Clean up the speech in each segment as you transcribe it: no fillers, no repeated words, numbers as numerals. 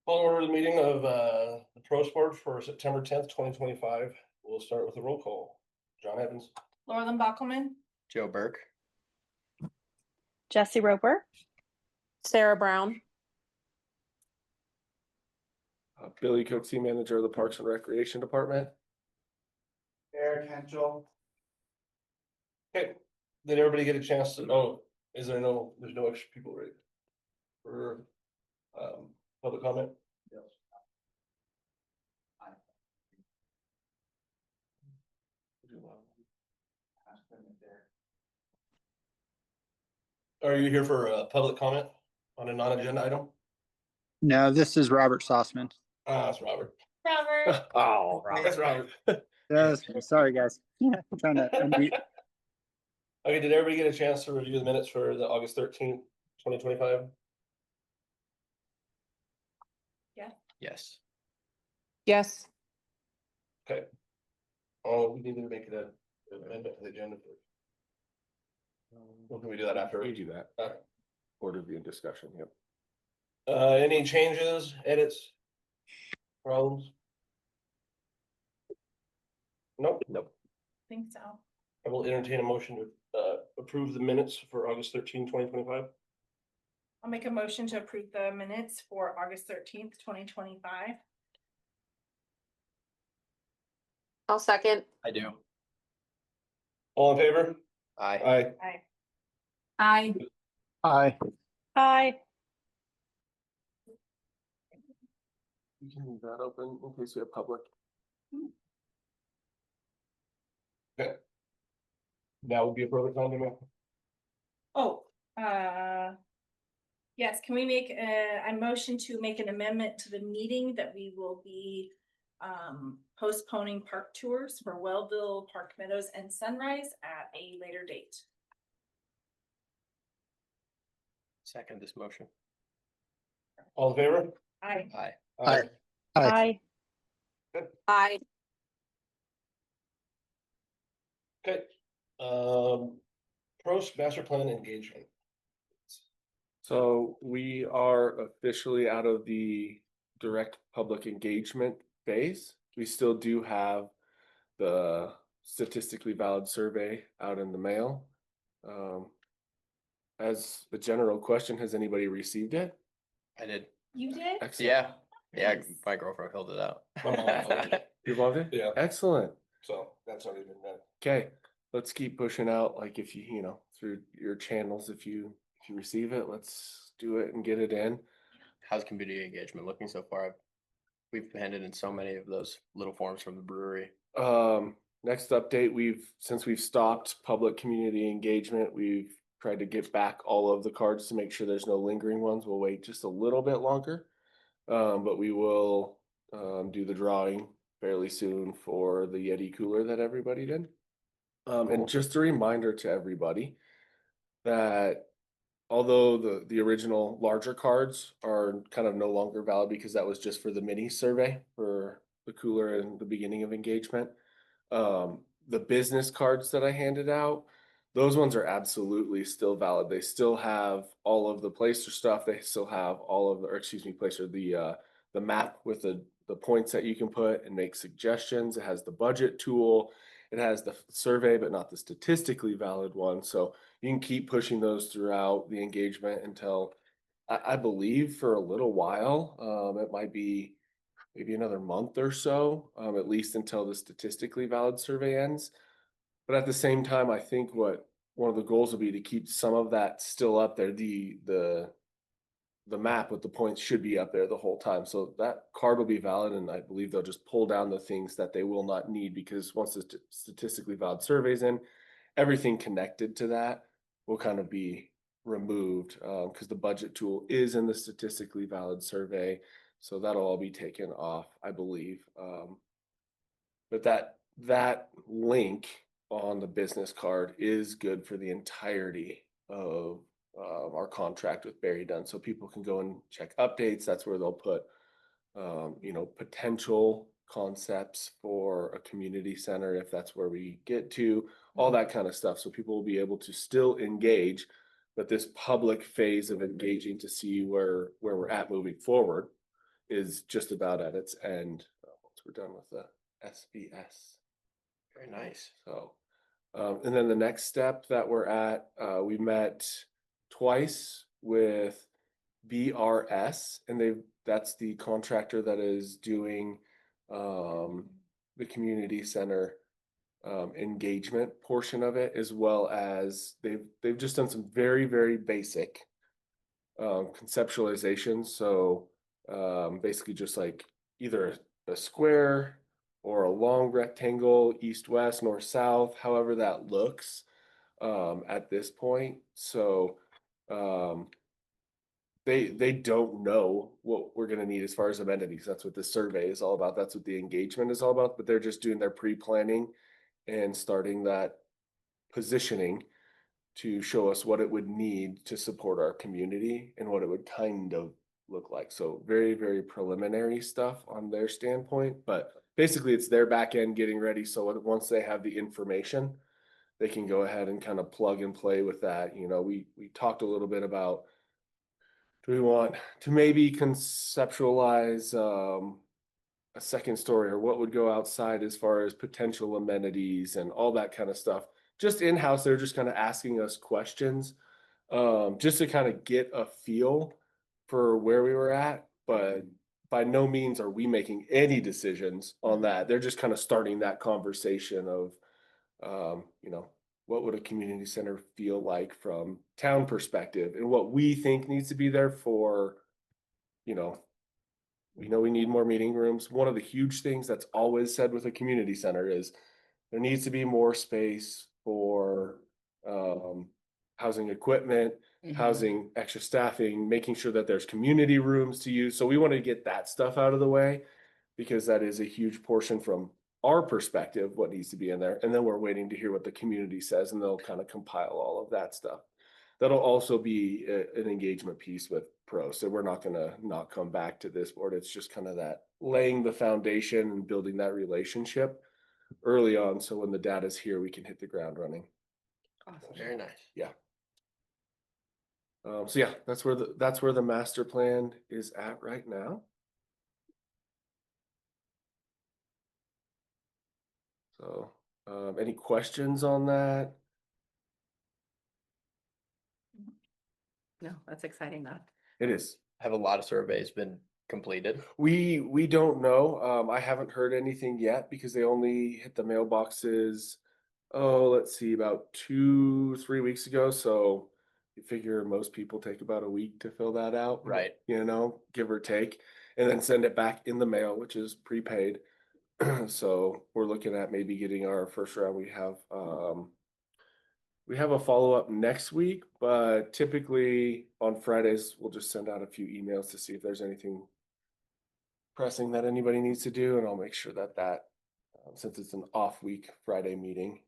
Call to order the meeting of the PROST Board for September 10th, 2025. We'll start with a roll call. John Evans. Laura Backelman. Joe Burke. Jesse Roper. Sarah Brown. Billy Cooksey, Manager of the Parks and Recreation Department. Eric Henschel. Okay, did everybody get a chance to, there's no extra people ready for public comment? Yes. Are you here for public comment on a non-agenda item? No, this is Robert Sossman. That's Robert. Robert. Oh, that's Robert. Yes, sorry guys. I'm trying to unmute. Okay, did everybody get a chance to review the minutes for the August 13th, 2025? Yes. Yes. Okay. Oh, we need to make it an amendment to the agenda. Or can we do that after? We do that. Order view and discussion, yep. Any changes, edits, problems? Nope. Think so. I will entertain a motion to approve the minutes for August 13, 2025. I'll make a motion to approve the minutes for August 13th, 2025. I'll second. I do. All in favor? Aye. Aye. Aye. Aye. Hi. Hi. You can leave that open in case we have public. Okay. That would be a perfect time to make. Oh, yes, can we make a motion to make an amendment to the meeting that we will be postponing park tours for Wellville, Park Meadows and Sunrise at a later date. Second this motion. All in favor? Aye. Aye. Aye. Hi. Hi. Aye. Okay. PROST master plan engagement. So we are officially out of the direct public engagement phase. We still do have the statistically valid survey out in the mail. As a general question, has anybody received it? I did. You did? Excellent. Yeah, Nice. my girlfriend filled it out. My mom filled it. You loved it? Yeah. Excellent. So that's already been done. Okay, let's keep pushing out, like if you know, through your channels, if you receive it, let's do it and get it in. How's community engagement looking so far? We've handed in so many of those little forms from the brewery. Next update, since we've stopped public community engagement, we've tried to get back all of the cards to make sure there's no lingering ones. We'll wait just a little bit longer. But we will do the drawing fairly soon for the Yeti cooler that everybody did. And just a reminder to everybody that although the original larger cards are kind of no longer valid because that was just for the mini survey for the cooler and the beginning of engagement. The business cards that I handed out, those ones are absolutely still valid. They still have all of the Placer stuff. They still have all of the, or excuse me, Placer, the map with the points that you can put and make suggestions. It has the budget tool. It has the survey, but not the statistically valid one. So you can keep pushing those throughout the engagement until I believe for a little while. It might be maybe another month or so, at least until the statistically valid survey ends. But at the same time, I think what one of the goals will be to keep some of that still up there. The map with the points should be up there the whole time. So that card will be valid, and I believe they'll just pull down the things that they will not need, because once the statistically valid survey's in, everything connected to that will kind of be removed, because the budget tool is in the statistically valid survey. So that'll all be taken off, I believe. But that link on the business card is good for the entirety of our contract with Barry Dunn. So people can go and check updates. That's where they'll put, potential concepts for a community center, if that's where we get to, all that kind of stuff. So people will be able to still engage, but this public phase of engaging to see where we're at moving forward is just about at its end. Once we're done with the SBS. Very nice. So, and then the next step that we're at, we met twice with BRS, and that's the contractor that is doing the community center engagement portion of it, as well as they've just done some very, very basic conceptualization. So basically just like either a square or a long rectangle, east, west, north, south, however that looks at this point. So they don't know what we're gonna need as far as amenities. That's what this survey is all about. That's what the engagement is all about, but they're just doing their pre-planning and starting that positioning to show us what it would need to support our community and what it would kind of look like. So very, very preliminary stuff on their standpoint, but basically it's their back end getting ready. So once they have the information, they can go ahead and kind of plug and play with that. You know, we talked a little bit about, do we want to maybe conceptualize a second story, or what would go outside as far as potential amenities and all that kind of stuff. Just in-house, they're just kind of asking us questions, just to kind of get a feel for where we were at. But by no means are we making any decisions on that. They're just kind of starting that conversation of, you know, what would a community center feel like from town perspective, and what we think needs to be there for, you know, we know we need more meeting rooms. One of the huge things that's always said with a community center is there needs to be more space for housing equipment, housing extra staffing, making sure that there's community rooms to use. So we want to get that stuff out of the way, because that is a huge portion from our perspective, what needs to be in there. And then we're waiting to hear what the community says, and they'll kind of compile all of that stuff. That'll also be an engagement piece with PROST. So we're not going to not come back to this board. It's just kind of that laying the foundation and building that relationship early on. So when the data's here, we can hit the ground running. Awesome. Very nice. Yeah. So yeah, that's where the master plan is at right now. So, any questions on that? No, that's exciting though. It is. Have a lot of surveys been completed? We don't know. I haven't heard anything yet, because they only hit the mailboxes, let's see, about 2-3 weeks ago. So you figure most people take about a week to fill that out. Right. You know, give or take, and then send it back in the mail, which is prepaid. So we're looking at maybe getting our first round. We have a follow-up next week, but typically on Fridays, we'll just send out a few emails to see if there's anything pressing that anybody needs to do. And I'll make sure that since it's an off week Friday meeting,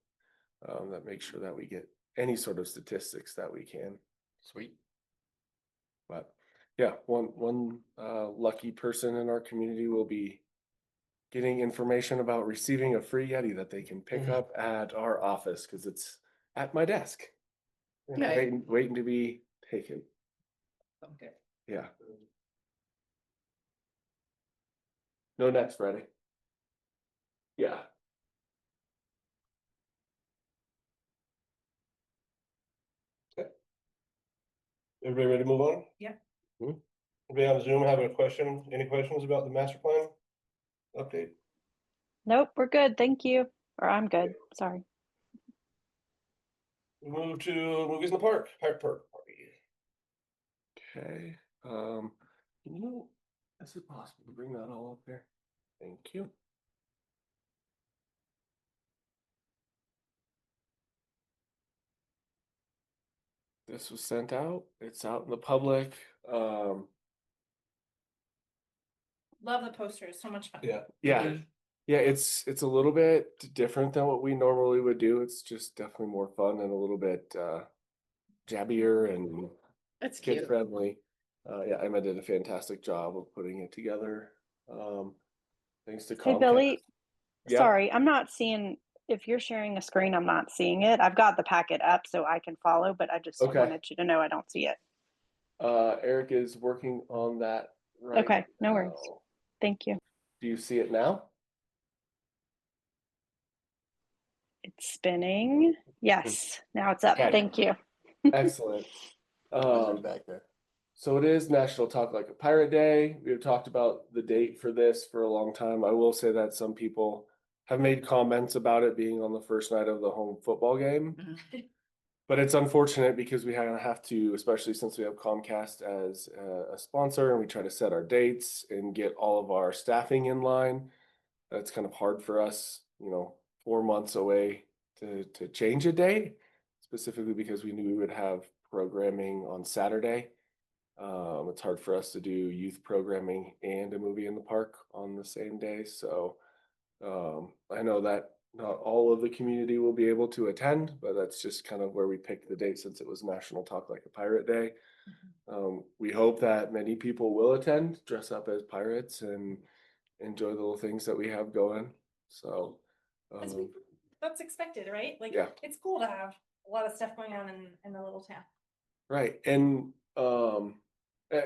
that makes sure that we get any sort of statistics that we can. Sweet. But yeah, one lucky person in our community will be getting information about receiving a free Yeti that they can pick up at our office, because it's at my desk. Nice. Waiting to be taken. Okay. Yeah. No, next Friday. Yeah. Everybody ready to move on? Yeah. Anybody on Zoom have a question? Any questions about the master plan update? Nope, we're good. Thank you. Or I'm good. Sorry. We move to movies in the park, Hyde Park Party. Okay. You know, is it possible to bring that all up there? Thank you. This was sent out. It's out in the public. Love the posters, so much fun. Yeah. Yeah, it's a little bit different than what we normally would do. It's just definitely more fun and a little bit jabbier and That's kid cute. friendly. Yeah, Emma did a fantastic job of putting it together. Thanks to Hey, Comcast. Billy. Yeah. Sorry, I'm not seeing, if you're sharing a screen, I'm not seeing it. I've got the packet up so I can follow, but I just Okay. wanted you to know I don't see it. Eric is working on that right Okay, no worries. now. Thank you. Do you see it now? It's spinning. Yes, now it's up. Okay. Thank you. Excellent. Wizard back there. So it is National Talk Like a Pirate Day. We have talked about the date for this for a long time. I will say that some people have made comments about it being on the first night of the home football game. But it's unfortunate because we have to, especially since we have Comcast as a sponsor and we try to set our dates and get all of our staffing in line. That's kind of hard for us, 4 months away to change a day, specifically because we knew we would have programming on Saturday. It's hard for us to do youth programming and a movie in the park on the same day. So I know that not all of the community will be able to attend, but that's just kind of where we picked the date since it was National Talk Like a Pirate Day. We hope that many people will attend, dress up as pirates and enjoy the little things that we have going. So, That's expected, right? Like, Yeah. it's cool to have a lot of stuff going on in the little town. right. And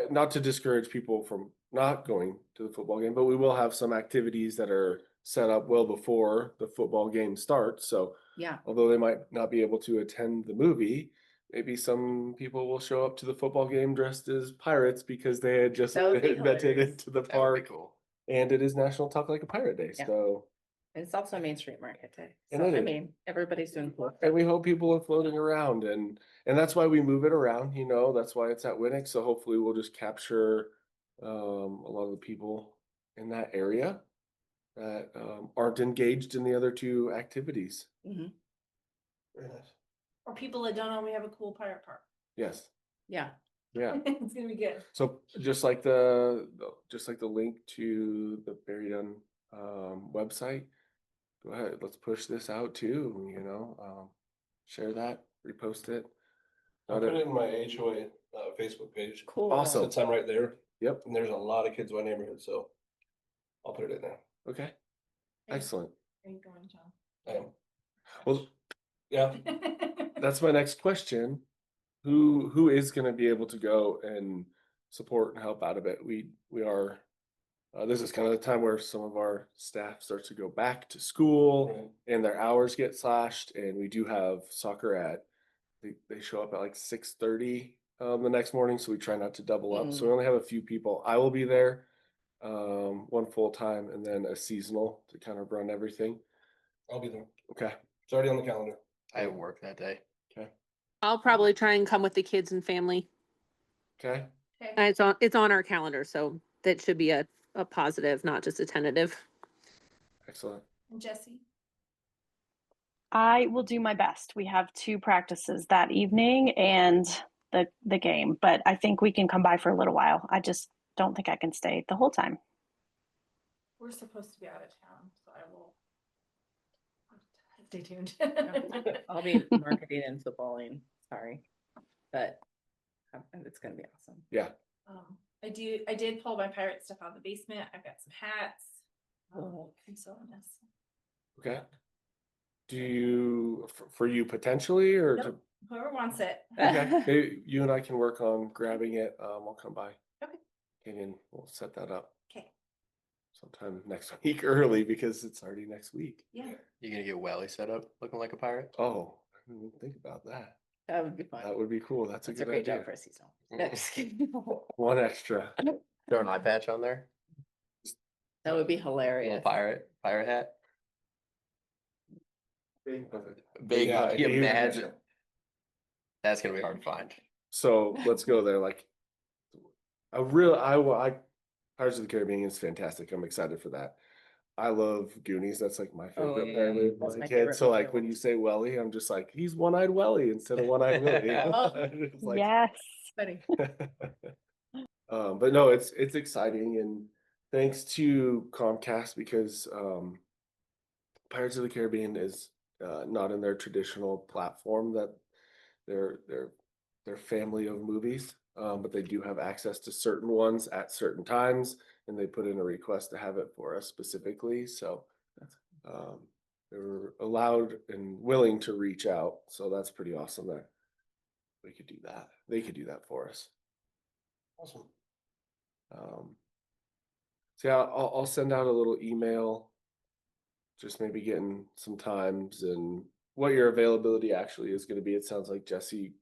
not to discourage people from not going to the football game, but we will have some activities that are set up well before the football game starts. So Yeah, although they might not be able to attend the movie, maybe some people will show up to the football game dressed as pirates because they had just That would be invented hilarious. into the That would be park. cool. And it is National Talk Like a Pirate Day. Yeah. So, and it's also Main Street Market Day. And So it I is. mean, everybody's doing cool. and we hope people are floating around and that's why we move it around, that's why it's at Winnick. So hopefully we'll just capture a lot of the people in that area that aren't engaged in the other two activities. Mhm. Very nice. Or people that don't know we have a cool pirate park. Yes. Yeah, Yeah. It's gonna be good. So just like the link to the Buried On website, go ahead, let's push this out too, share that, repost it. I'll put it in my HOA Facebook page. cool. Awesome. Since I'm right there, Yep. and there's a lot of kids in my neighborhood, so I'll put it in there. Okay. Excellent. Are you going, John? I am. Well, Yeah, that's my next question. Who is going to be able to go and support and help out a bit? We are. This is kind of the time where some of our staff starts to go back to school right. and their hours get slashed. And we do have soccer they show up at like 6:30 the next morning, so we try not to double up. So we only have a few people. I will be there, one full time, and then a seasonal to kind of run everything. I'll be there. Okay. It's already on the calendar. I have work that day. Okay. I'll probably try and come with the kids and family. Okay. And it's on our calendar, so that should be a positive, not just a tentative. Excellent. And Jesse? I will do my best. We have 2 practices that evening and the game, but I think we can come by for a little while. I just don't think I can stay the whole time. We're supposed to be out of town, so I will. Stay tuned. I'll be marketing and footballing, sorry, but it's gonna be awesome. Yeah. I did pull my pirate stuff out of the basement. I've got some hats. Oh. I'm selling this. Okay. Do you for you potentially or Nope. Whoever wants it. okay? Maybe you and I can work on grabbing it. I'll come by. Okay. And we'll set that up Okay, sometime next week early because it's already next week. yeah. You gonna get Welly set up looking like a pirate? Oh, I didn't even think about that. That would be fun. That would be cool. That's a It's a good great idea. job for a seasonal. No, just kidding. One extra. Throw an eye patch on there. That would be Little hilarious. pirate hat. Big. Big. Yeah, Can you imagine? That's gonna be hard to find. So let's go there. Like I Pirates of the Caribbean is fantastic. I'm excited for that. I love Goonies. That's like my Oh, favorite yeah. family That's as a my kid. favorite So like movie. when you say Welly, I'm just like, he's One-Eyed Welly instead of One-Eyed Willie. It's like- Yes. Funny. But no, it's exciting and thanks to Comcast because Pirates of the Caribbean is not in their traditional platform that their family of movies, but they do have access to certain ones at certain times, and they put in a request to have it for us specifically. So they were allowed and willing to reach out. So that's pretty awesome that we could do that. They could do that for us. Awesome. So yeah, I'll send out a little email. Just maybe getting some times and what your availability actually is gonna be. It sounds like Jesse,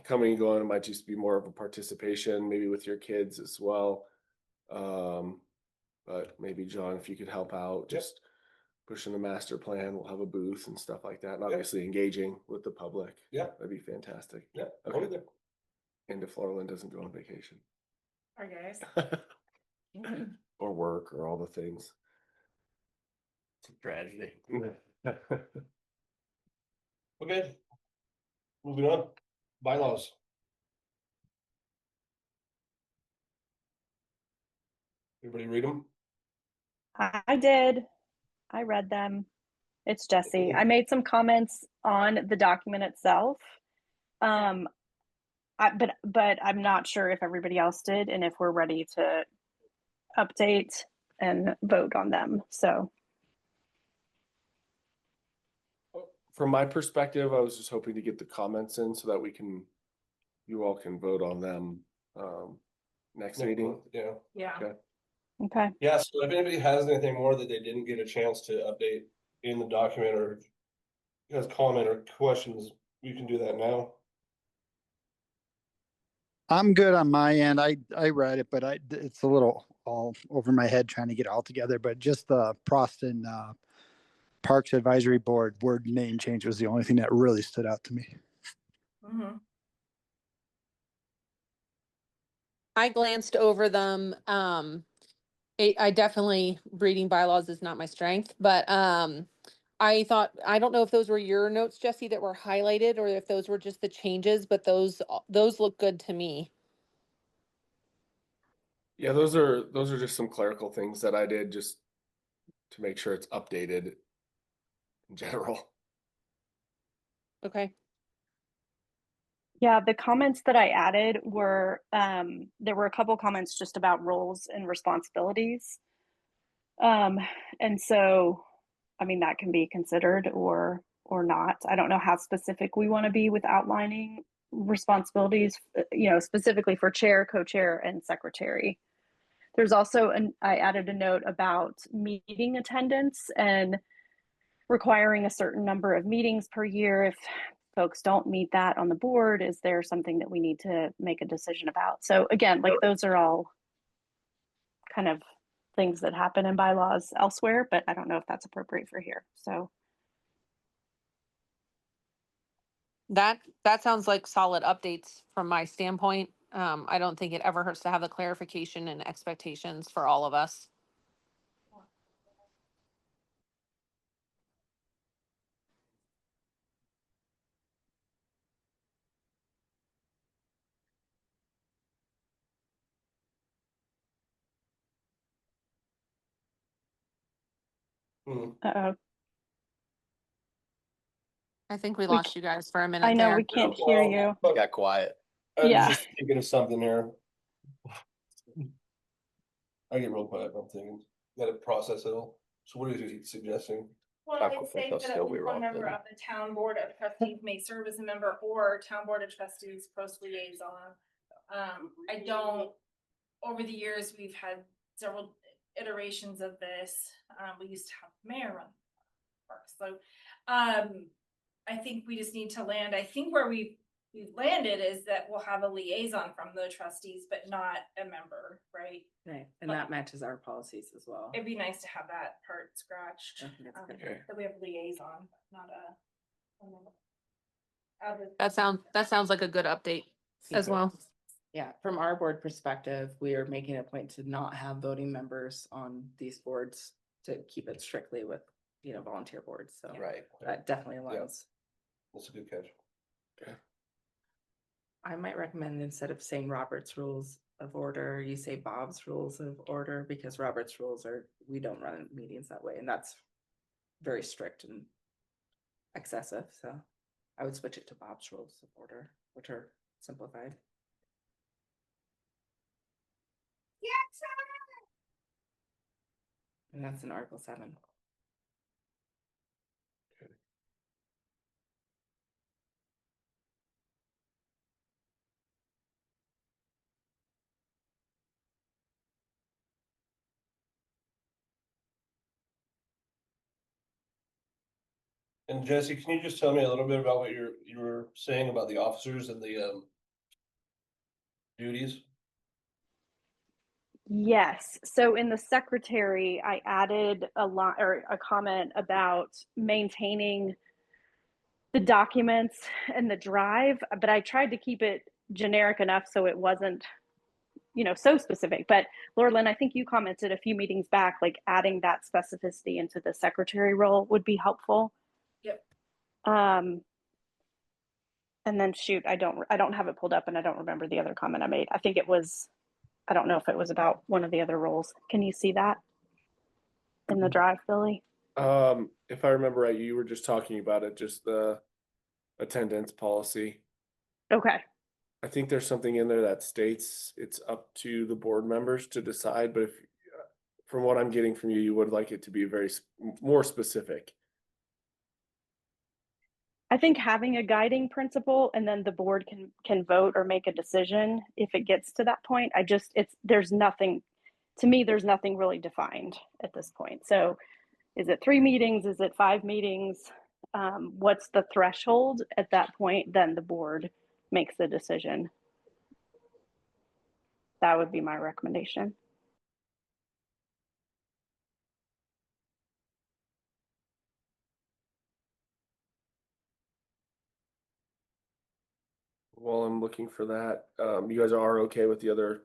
coming and going, it might just be more of a participation, maybe with your kids as well. But maybe John, if you could help out, Yep. just pushing the master plan, we'll have a booth and stuff like that, and obviously engaging with the public. Yeah. That'd be fantastic. Yeah. Okay. I'll be there. And if Laurelyn doesn't go on vacation. All right, guys. Or work or all the things. It's a tragedy. Okay. Moving on. Bylaws. Everybody read them? I did. I read them. It's Jesse. I made some comments on the document itself. But I'm not sure if everybody else did and if we're ready to update and vote on them. So From my perspective, I was just hoping to get the comments in so that you all can vote on them next meeting. Yeah. Yeah. Okay. okay. Yeah, so if anybody has anything more that they didn't get a chance to update in the document or has comment or questions, we can do that now. I'm good on my end. I read it, but it's a little all over my head trying to get it all together. But just the PROST and Parks Advisory Board word name change was the only thing that really stood out to me. Mhm. I glanced over them. I definitely, reading bylaws is not my strength, but I thought, I don't know if those were your notes, Jesse, that were highlighted or if those were just the changes, but those look good to me. Yeah, those are just some clerical things that I did just to make sure it's updated in general. Okay. Yeah, the comments that I added were there were a couple comments just about roles and responsibilities. And so I mean that can be considered or not. I don't know how specific we want to be with outlining responsibilities, specifically for chair, co-chair, and secretary. There's also I added a note about meeting attendance and requiring a certain number of meetings per year. If folks don't meet that on the board, is there something that we need to make a decision about? So again, like those are all kind of things that happen in bylaws elsewhere, but I don't know if that's appropriate for here. So That sounds like solid updates from my standpoint. I don't think it ever hurts to have the clarification and expectations for all of us. uh-oh. I think we We lost you guys for a minute I know there. we can't hear you. Got quiet. I was Yeah. just thinking of something here. I get real quiet, I'm thinking, gotta process it all. So what are you suggesting? Well, I it think states they'll that still at be least one wrong, member then. of the town board of trustees may serve as a member or town board of trustees PROST liaison. I don't, over the years, we've had several iterations of this. We used to have mayor run parks. So, I think we just need to land, I think where we've landed is that we'll have a liaison from the trustees, but not a member, right? Right, and that matches our policies as well. It'd be nice to have that part scratched, I think that's good. Okay. that we have liaison, not a member. That sounds like a good update as well. Yeah, from our board perspective, we are making a point to not have voting members on these boards to keep it strictly with, volunteer boards, so. Right. That definitely aligns. That's a good catch. I might recommend instead of saying Robert's Rules of Order, you say Bob's Rules of Order, because Robert's rules we don't run meetings that way, and that's very strict and excessive, so I would switch it to Bob's Rules of Order, which are simplified. And that's in Article 7. And Jesse, can you just tell me a little bit about what you were saying about the officers and the duties? Yes. So in the secretary, I added a lot or a comment about maintaining the documents and the drive, but I tried to keep it generic enough so it wasn't, so specific. But Lorlyn, I think you commented a few meetings back, like adding that specificity into the secretary role would be helpful. Yep. And then shoot, I don't have it pulled up and I don't remember the other comment I made. I think it was, I don't know if it was about one of the other roles. Can you see that in the drive, Billy? If I remember right, you were just talking about it, just the attendance policy. Okay. I think there's something in there that states it's up to the board members to decide, but if, from what I'm getting from you, you would like it to be very more specific. I think having a guiding principle and then the board can vote or make a decision if it gets to that point. There's nothing, to me, there's nothing really defined at this point. So is it 3 meetings? Is it 5 meetings? What's the threshold at that point? Then the board makes the decision. That would be my recommendation. While I'm looking for that, you guys are okay with the other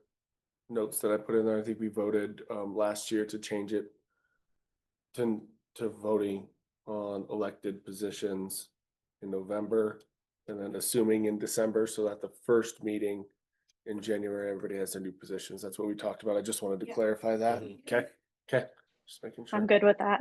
notes that I put in there? I think we voted last year to change it to voting on elected positions in November, and then assuming in December, so that the first meeting in January, everybody has their new positions. That's what we talked about. I just wanted to Yeah. clarify that. Okay, okay, just making sure. I'm good with that.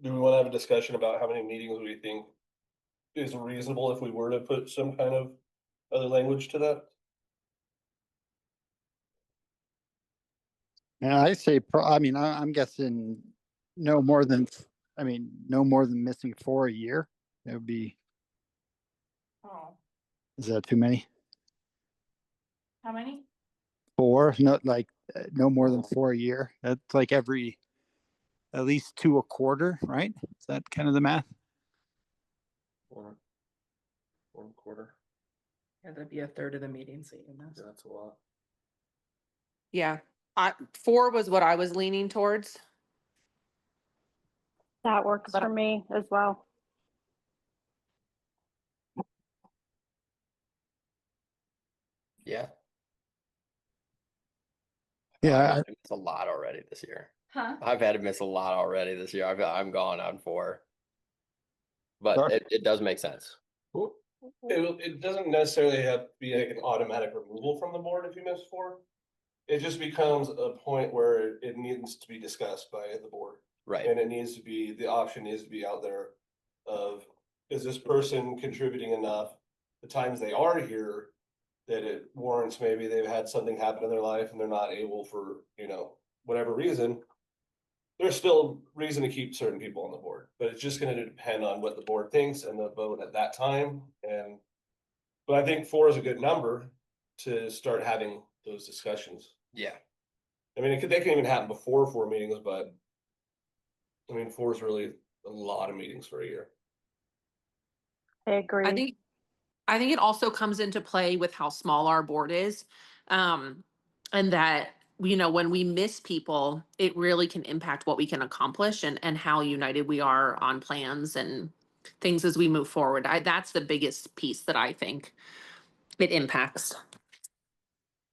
Do we want to have a discussion about how many meetings we think is reasonable if we were to put some kind of other language to that? Yeah, I say, I'm guessing no more than, no more than missing 4 a year. It would be, Oh, is that too many? how many? 4, not like, no more than 4 a year. That's like at least 2 a quarter, right? Is that kind of the math? 1/4. Yeah, that'd be a third of the meeting, so you know. Yeah, that's a lot. Yeah, 4 was what I was leaning towards. That works But for me as well. Yeah. Yeah, I've missed a lot already this year. Huh? I've had to miss a lot already this year. I'm gone on 4. But Sorry? it does make sense. It doesn't necessarily have to be like an automatic removal from the board if you miss 4. It just becomes a point where it needs to be discussed by the board. Right. And it needs to be, the option needs to be out there of, is this person contributing enough? The times they are here, that it warrants, maybe they've had something happen in their life and they're not able for, whatever reason. There's still reason to keep certain people on the board, but it's just gonna depend on what the board thinks and the vote at that time. But I think 4 is a good number to start having those discussions. Yeah. I mean, they can even happen before 4 meetings, but I mean, 4 is really a lot of meetings for a year. I agree. I think it also comes into play with how small our board is. And that, when we miss people, it really can impact what we can accomplish and how united we are on plans and things as we move forward. That's the biggest piece that I think it impacts.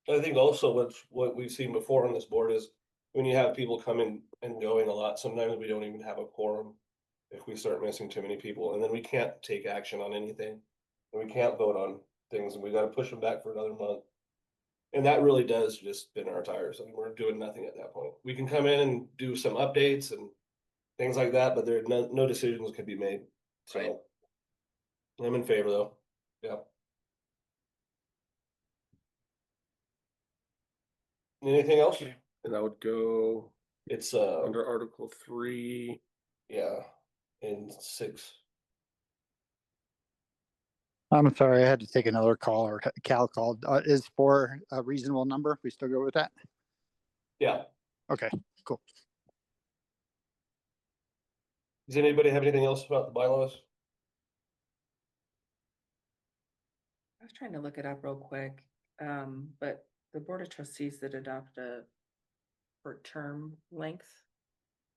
I think also what we've seen before on this board is when you have people coming and going a lot, sometimes we don't even have a quorum. If we start missing too many people, and then we can't take action on anything. And we can't vote on things, and we gotta push them back for another month. And that really does just spin our tires. I mean, we're doing nothing at that point. We can come in and do some updates and things like that, but there no decisions can be made. Right. So I'm in favor though. Yeah. Anything else? And that would go It's under Article 3. Yeah, in 6. I'm sorry, I had to take another call, or Cal called. Is 4 a reasonable number? We still go with that? Yeah. Okay, cool. Does anybody have anything else about the bylaws? I was trying to look it up real quick, but the Board of Trustees did adopt a for term length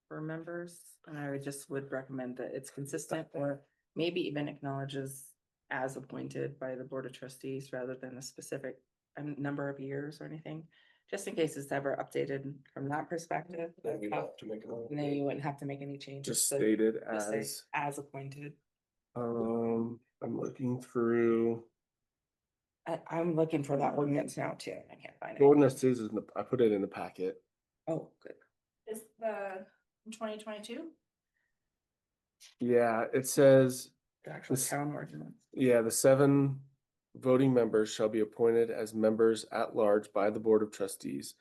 for members, and I just would recommend that it's consistent or maybe even acknowledges as appointed by the Board of Trustees rather than a specific number of years or anything, just in case it's ever updated from that perspective. Then we don't have to make another. And then you wouldn't have to make any changes. Just so stated just say as, as appointed. I'm looking through. I'm looking for that ordinance now too, and I can't find The it. ordinance is in the, I put it in the packet. Oh, good. Is the 2022? Yeah, it says, The actual This- town ordinance. yeah, the 7 voting members shall be appointed as members at large by the Board of Trustees.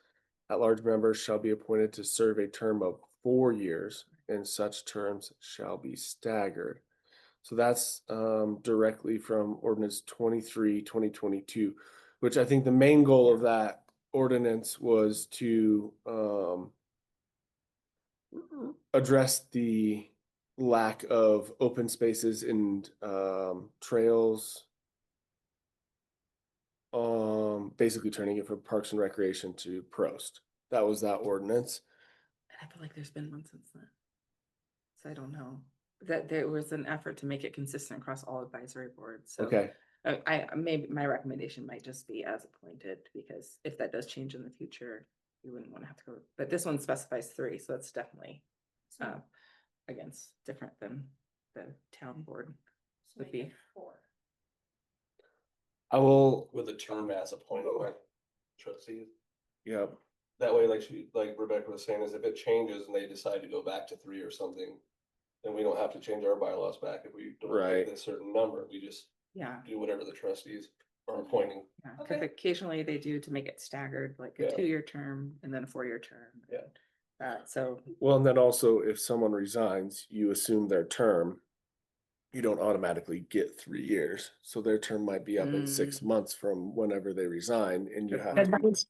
At-large members shall be appointed to serve a term of 4 years, and such terms shall be staggered. So that's directly from ordinance 23, 2022, which I think the main goal of that ordinance was to address the lack of open spaces and trails. Basically turning it from Parks and Recreation to PROST. That was that ordinance. And I feel like there's been one since then. So I don't know. That there was an effort to make it consistent across all advisory boards, so. Okay, I maybe my recommendation might just be as appointed, because if that does change in the future, you wouldn't want to have to go, but this one specifies 3, so that's definitely. Against different than the town board So would make it be. 4. I will, With a term as appointed by trustees. yeah, That way, like Rebecca was saying, is if it changes and they decide to go back to 3 or something, then we don't have to change our bylaws back if we don't Right. hit a certain number. We just Yeah, do whatever the trustees are appointing. yeah, because Okay. occasionally they do to make it staggered, like a Yeah. 2-year term and then a 4-year term. Yeah. So, well, and then also if someone resigns, you assume their term. You don't automatically get 3 years, so their term might be up in 6 months from whenever they resign, and you Good have point.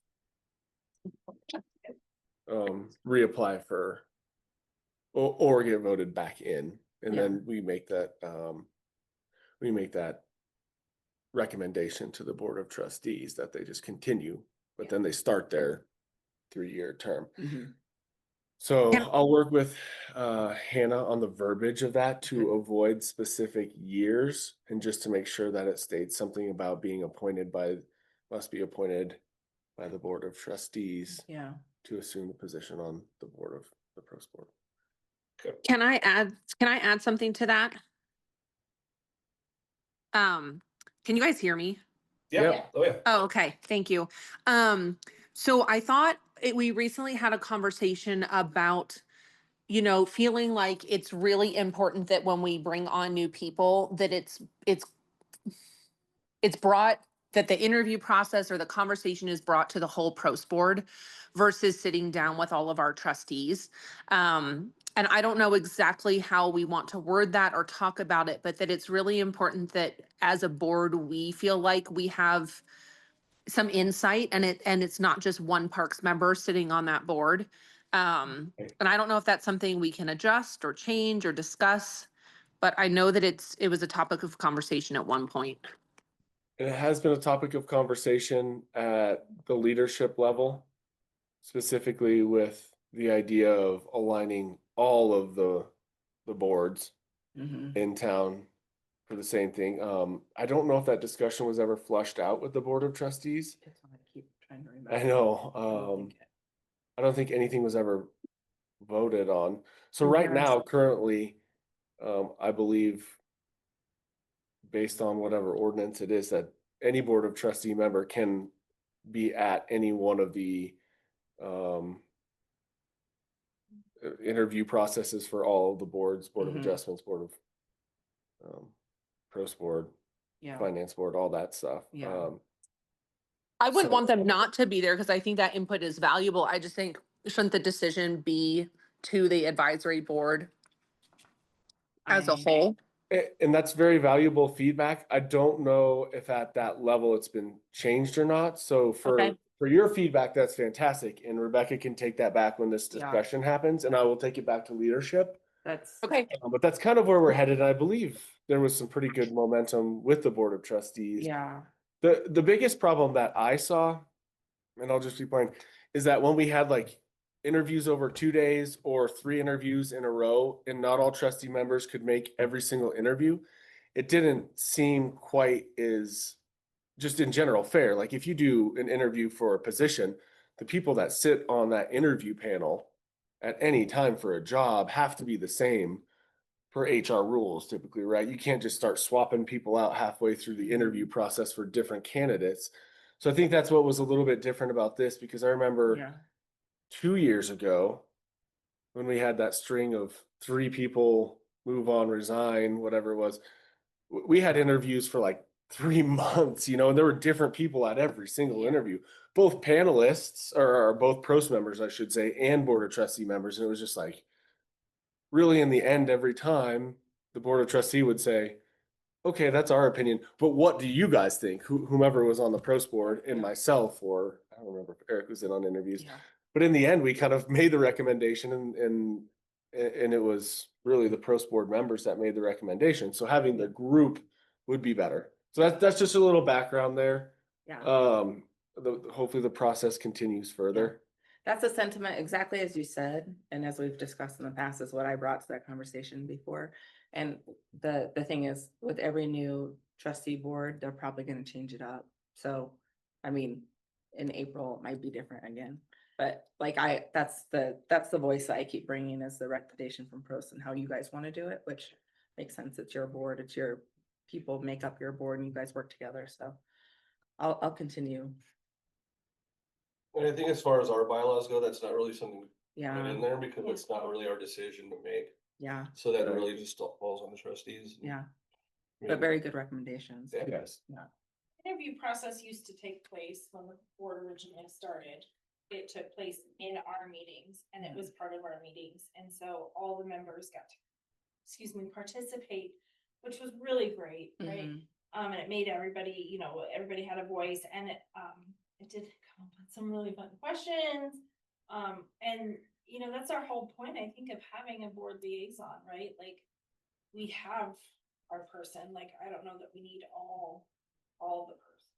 to reapply for. Or get voted back in, and Yeah. then we make that recommendation to the Board of Trustees that they just continue, but then they start their 3-year term. mhm. So Can- I'll work with Hannah on the verbiage of that to avoid specific years, and just to make sure that it states something about being appointed by, must be appointed by the Board of Trustees Yeah, to assume the position on the board of the PROST board. Can I add something to that? Can you guys hear me? Yeah, oh yeah. Oh, okay, thank you. So I thought we recently had a conversation about, feeling like it's really important that when we bring on new people, that it's brought, that the interview process or the conversation is brought to the whole PROST board versus sitting down with all of our trustees. And I don't know exactly how we want to word that or talk about it, but that it's really important that as a board, we feel like we have some insight, and it's not just one Parks member sitting on that board. And I don't know if that's something we can adjust or change or discuss, but I know that it was a topic of conversation at one point. It has been a topic of conversation at the leadership level, specifically with the idea of aligning all of the boards mhm. in town for the same thing. I don't know if that discussion was ever flushed out with the Board of Trustees. That's what I keep trying to remember. I know, don't think I don't think anything was ever voted on. So Oh, right yes. now, currently, I believe based on whatever ordinance it is, that any Board of Trustee member can be at any one of the interview processes for all of the boards, Board of Mhm. Adjustments, Board of PROST board, Yeah, Finance board, all that stuff. Yeah. I wouldn't So- want them not to be there because I think that input is valuable. I just think, shouldn't the decision be to the advisory board? As a whole. And that's very valuable feedback. I don't know if at that level it's been changed or not. So Okay. for your feedback, that's fantastic. And Rebecca can take that back when this Yeah. discussion happens, and I will take it back to leadership. That's. Okay. But that's kind of where we're headed. I believe there was some pretty good momentum with the Board of Trustees. Yeah, The biggest problem that I saw, and I'll just be plain, is that when we had like interviews over 2 days or 3 interviews in a row, and not all trustee members could make every single interview, it didn't seem quite as, just in general, fair. Like if you do an interview for a position, the people that sit on that interview panel at any time for a job have to be the same per HR rules typically, right? You can't just start swapping people out halfway through the interview process for different candidates. So I think that's what was a little bit different about this, because I remember yeah, 2 years ago when we had that string of 3 people move on, resign, whatever it was, we had interviews for like 3 months, and there were different people at every single interview, both panelists or both PROST members, I should say, and Board of Trustee members. And it was just like, really in the end, every time the Board of Trustee would say, okay, that's our opinion, but what do you guys think? Whomever was on the PROST board, and myself, or I don't remember if Eric was in on interviews. yeah, But in the end, we kind of made the recommendation, and it was really the PROST board members that made the recommendation. So having the group would be better. So that's just a little background there. yeah. Hopefully the process continues further. That's a sentiment exactly as you said, and as we've discussed in the past, is what I brought to that conversation before. And the thing is, with every new trustee board, they're probably gonna change it up. So, I mean, in April, it might be different again. But like that's the voice that I keep bringing, is the recommendation from PROST and how you guys want to do it, which makes sense. It's your board, it's your people make up your board, and you guys work together. So I'll continue. And I think as far as our bylaws go, that's not really something to put Yeah, in there, because it's not really our decision to make. yeah, So that really just falls on the trustees. yeah. I But mean, very good recommendations. Yeah. Yes. Interview process used to take place when the board originally started. It took place in our meetings, and it was part of our meetings, and so all the members got to, participate, which was really great, right? Mhm. And it made everybody, everybody had a voice, and it did come up with some really fun questions. And that's our whole point, I think, of having a board liaison, right? Like, we have our person, like, I don't know that we need all the person.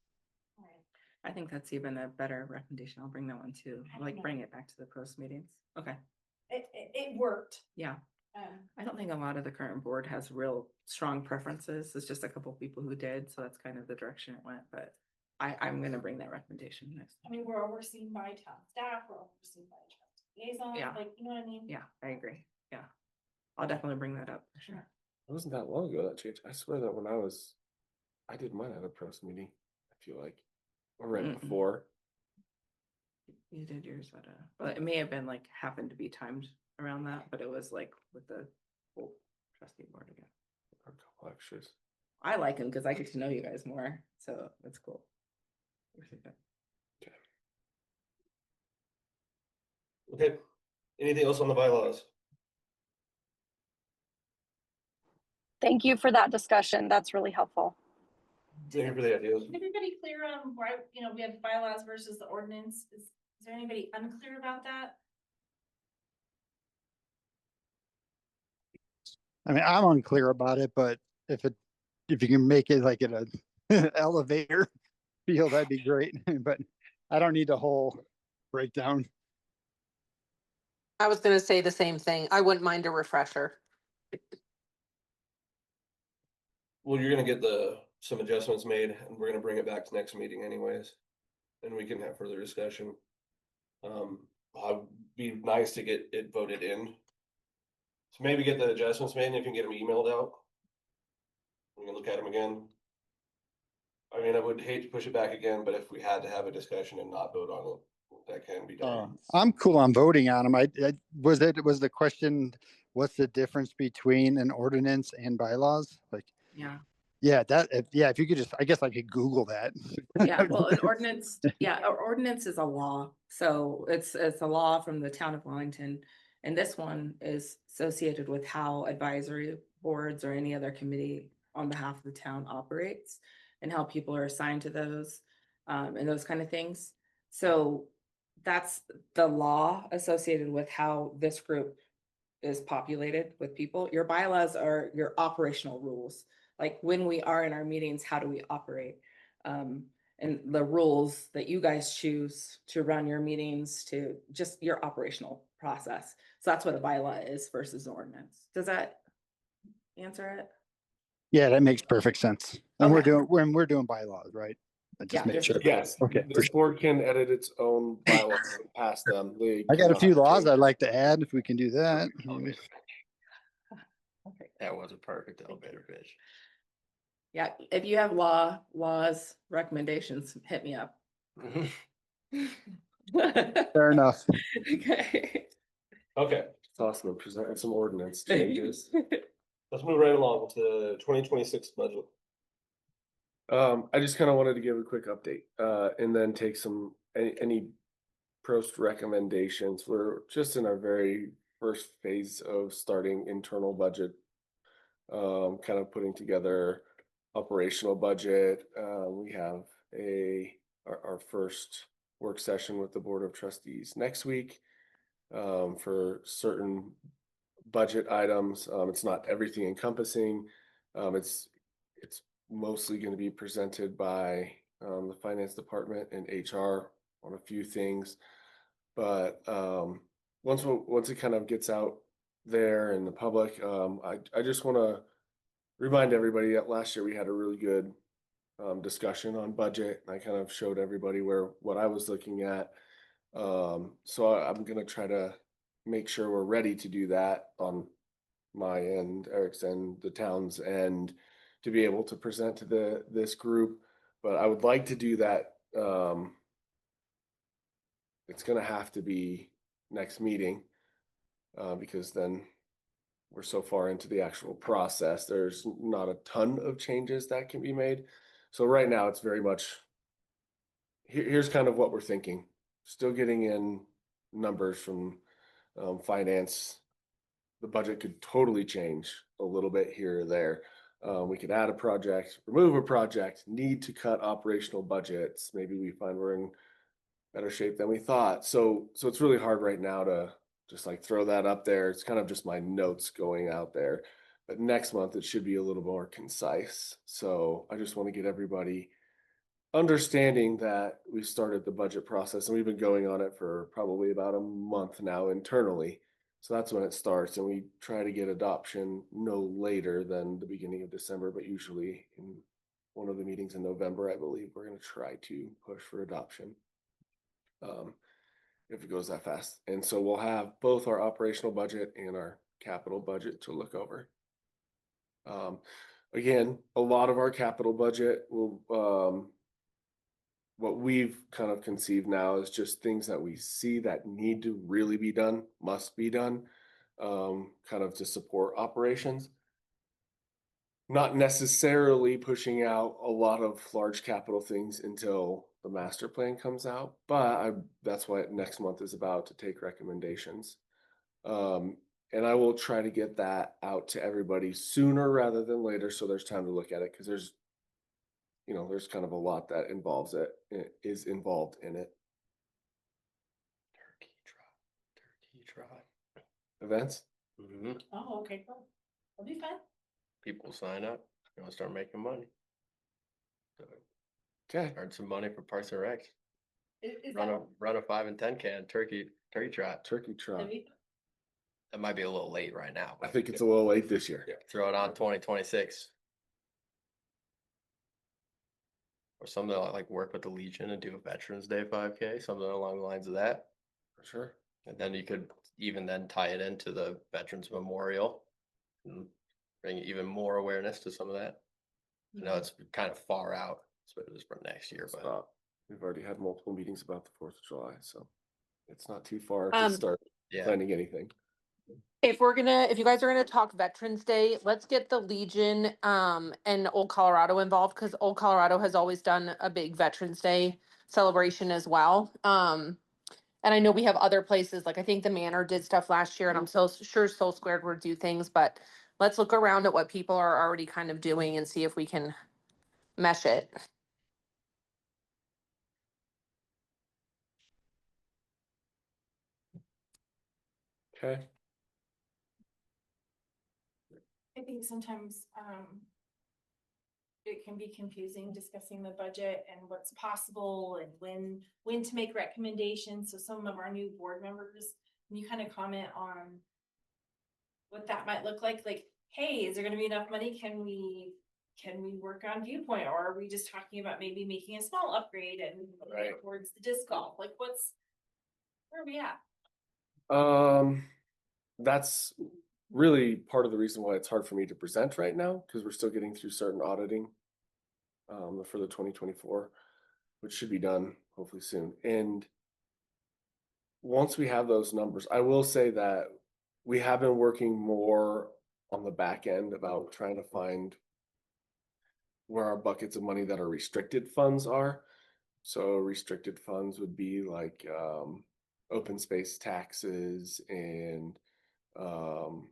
Right. I think that's even a better recommendation. I'll bring that one too. Like, bring it back to the PROST meetings. Okay. It worked. Yeah. I don't think a lot of the current board has real strong preferences. It's just a couple people who did, so that's kind of the direction it went. But I'm gonna bring that recommendation next. I mean, we're overseen by town staff, we're overseen by trustee liaison, Yeah. like, you know what I mean? Yeah, I agree. Yeah, I'll definitely bring that up. For sure. It wasn't that long ago that changed. I swear that when I did mine at a PROST meeting, I feel like, or right Mm-mm. before. You did yours at well, it may have been like happened to be timed around that, but it was like with the whole trustee board again. A couple extras. I like him because I get to know you guys more, so that's cool. Okay, anything else on the bylaws? Thank you for that discussion. That's really helpful. Thank you for the ideas. Everybody clear on why, we have bylaws versus the ordinance? Is there anybody unclear about that? I mean, I'm unclear about it, but if you can make it like in a elevator feel, that'd be great. But I don't need the whole breakdown. I was gonna say the same thing. I wouldn't mind a refresher. Well, you're gonna get some adjustments made, and we're gonna bring it back to next meeting anyways. And we can have further discussion. I'd be nice to get it voted in. So maybe get the adjustments made, and if you can get them emailed out. We can look at them again. I mean, I would hate to push it back again, but if we had to have a discussion and not vote on it, that can be done. I'm cool on voting on them. Was the question, what's the difference between an ordinance and bylaws? Like, Yeah. yeah, if you could just, I guess I could Google that. Yeah, well, an ordinance, an ordinance is a law. So it's a law from the town of Wellington. And this one is associated with how advisory boards or any other committee on behalf of the town operates and how people are assigned to those, and those kind of things. So that's the law associated with how this group is populated with people. Your bylaws are your operational rules. Like when we are in our meetings, how do we operate? And the rules that you guys choose to run your meetings, to just your operational process. So that's what a bylaw is versus an ordinance. Does that answer it? Yeah, that makes perfect sense. And Okay. when we're doing bylaws, right? I just Yeah, make just- sure. Yes, Okay, for this sure. board can edit its own bylaws and pass them. They I got a cannot few laws change. I'd like to add if we can do that. Okay. That was a perfect elevator pitch. Yeah, if you have laws, recommendations, hit me up. Fair enough. Okay. Okay, It's awesome. Presenting some ordinance changes. let's move right along to 2026 budget. I just kind of wanted to give a quick update, and then take any PROST recommendations. We're just in our very first phase of starting internal budget. Kind of putting together operational budget. We have our first work session with the Board of Trustees next week, for certain budget items. It's not everything encompassing. It's mostly going to be presented by the finance department and HR on a few things. But once it kind of gets out there in the public, I just want to remind everybody that last year we had a really good discussion on budget. I kind of showed everybody what I was looking at. So I'm going to try to make sure we're ready to do that on my end, Eric's end, the town's end, to be able to present to this group. But I would like to do that. It's going to have to be next meeting, because then we're so far into the actual process. There's not a ton of changes that can be made. So right now it's very much, here's kind of what we're thinking. Still getting in numbers from finance. The budget could totally change a little bit here or there. We could add a project, remove a project, need to cut operational budgets. Maybe we find we're in better shape than we thought. So it's really hard right now to just like throw that up there. It's kind of just my notes going out there. But next month it should be a little more concise. So I just want to get everybody understanding that we started the budget process and we've been going on it for probably about a month now internally. So that's when it starts, and we try to get adoption no later than the beginning of December, but usually in one of the meetings in November, I believe we're going to try to push for adoption. If it goes that fast. And so we'll have both our operational budget and our capital budget to look over. Again, a lot of our capital budget will, what we've kind of conceived now is just things that we see that need to really be done, must be done, kind of to support operations. Not necessarily pushing out a lot of large capital things until the master plan comes out, but that's what next month is about, to take recommendations. And I will try to get that out to everybody sooner rather than later, so there's time to look at it, because there's kind of a lot that is involved in it. Turkey trot. Events? Mhm. Oh, okay, cool. That'll be fun. People sign up, you want to start making money. So, Okay. earn some money for Parks and Rec. Is Run a 5 and 10 can turkey trot. Turkey trot. That might be a little late right now. I think it's a little late this year. Throw it on 2026. Or something like work with the Legion and do a Veterans Day 5K, something along the lines of that. For sure. And then you could even then tie it into the Veterans Memorial and bring even more awareness to some of that. I know it's kind of far out, so it was for next year, It's but not. We've already had multiple meetings about the 4th of July, so it's not too far to start yeah. planning anything. If you guys are gonna talk Veterans Day, let's get the Legion and Old Colorado involved, because Old Colorado has always done a big Veterans Day celebration as well. And I know we have other places, like I think the Manor did stuff last year, and I'm so sure Soul Squared would do things, but let's look around at what people are already kind of doing and see if we can mesh it. Okay. I think sometimes, it can be confusing discussing the budget and what's possible and when to make recommendations. So some of our new board members, can you kind of comment on what that might look like? Like, hey, is there gonna be enough money? Can we work on viewpoint, or are we just talking about maybe making a small upgrade and Right. towards the disc golf? Like, where are we at? That's really part of the reason why it's hard for me to present right now, because we're still getting through certain auditing for the 2024, which should be done hopefully soon. And once we have those numbers, I will say that we have been working more on the back end about trying to find where our buckets of money that are restricted funds are. So restricted funds would be like open space taxes and um,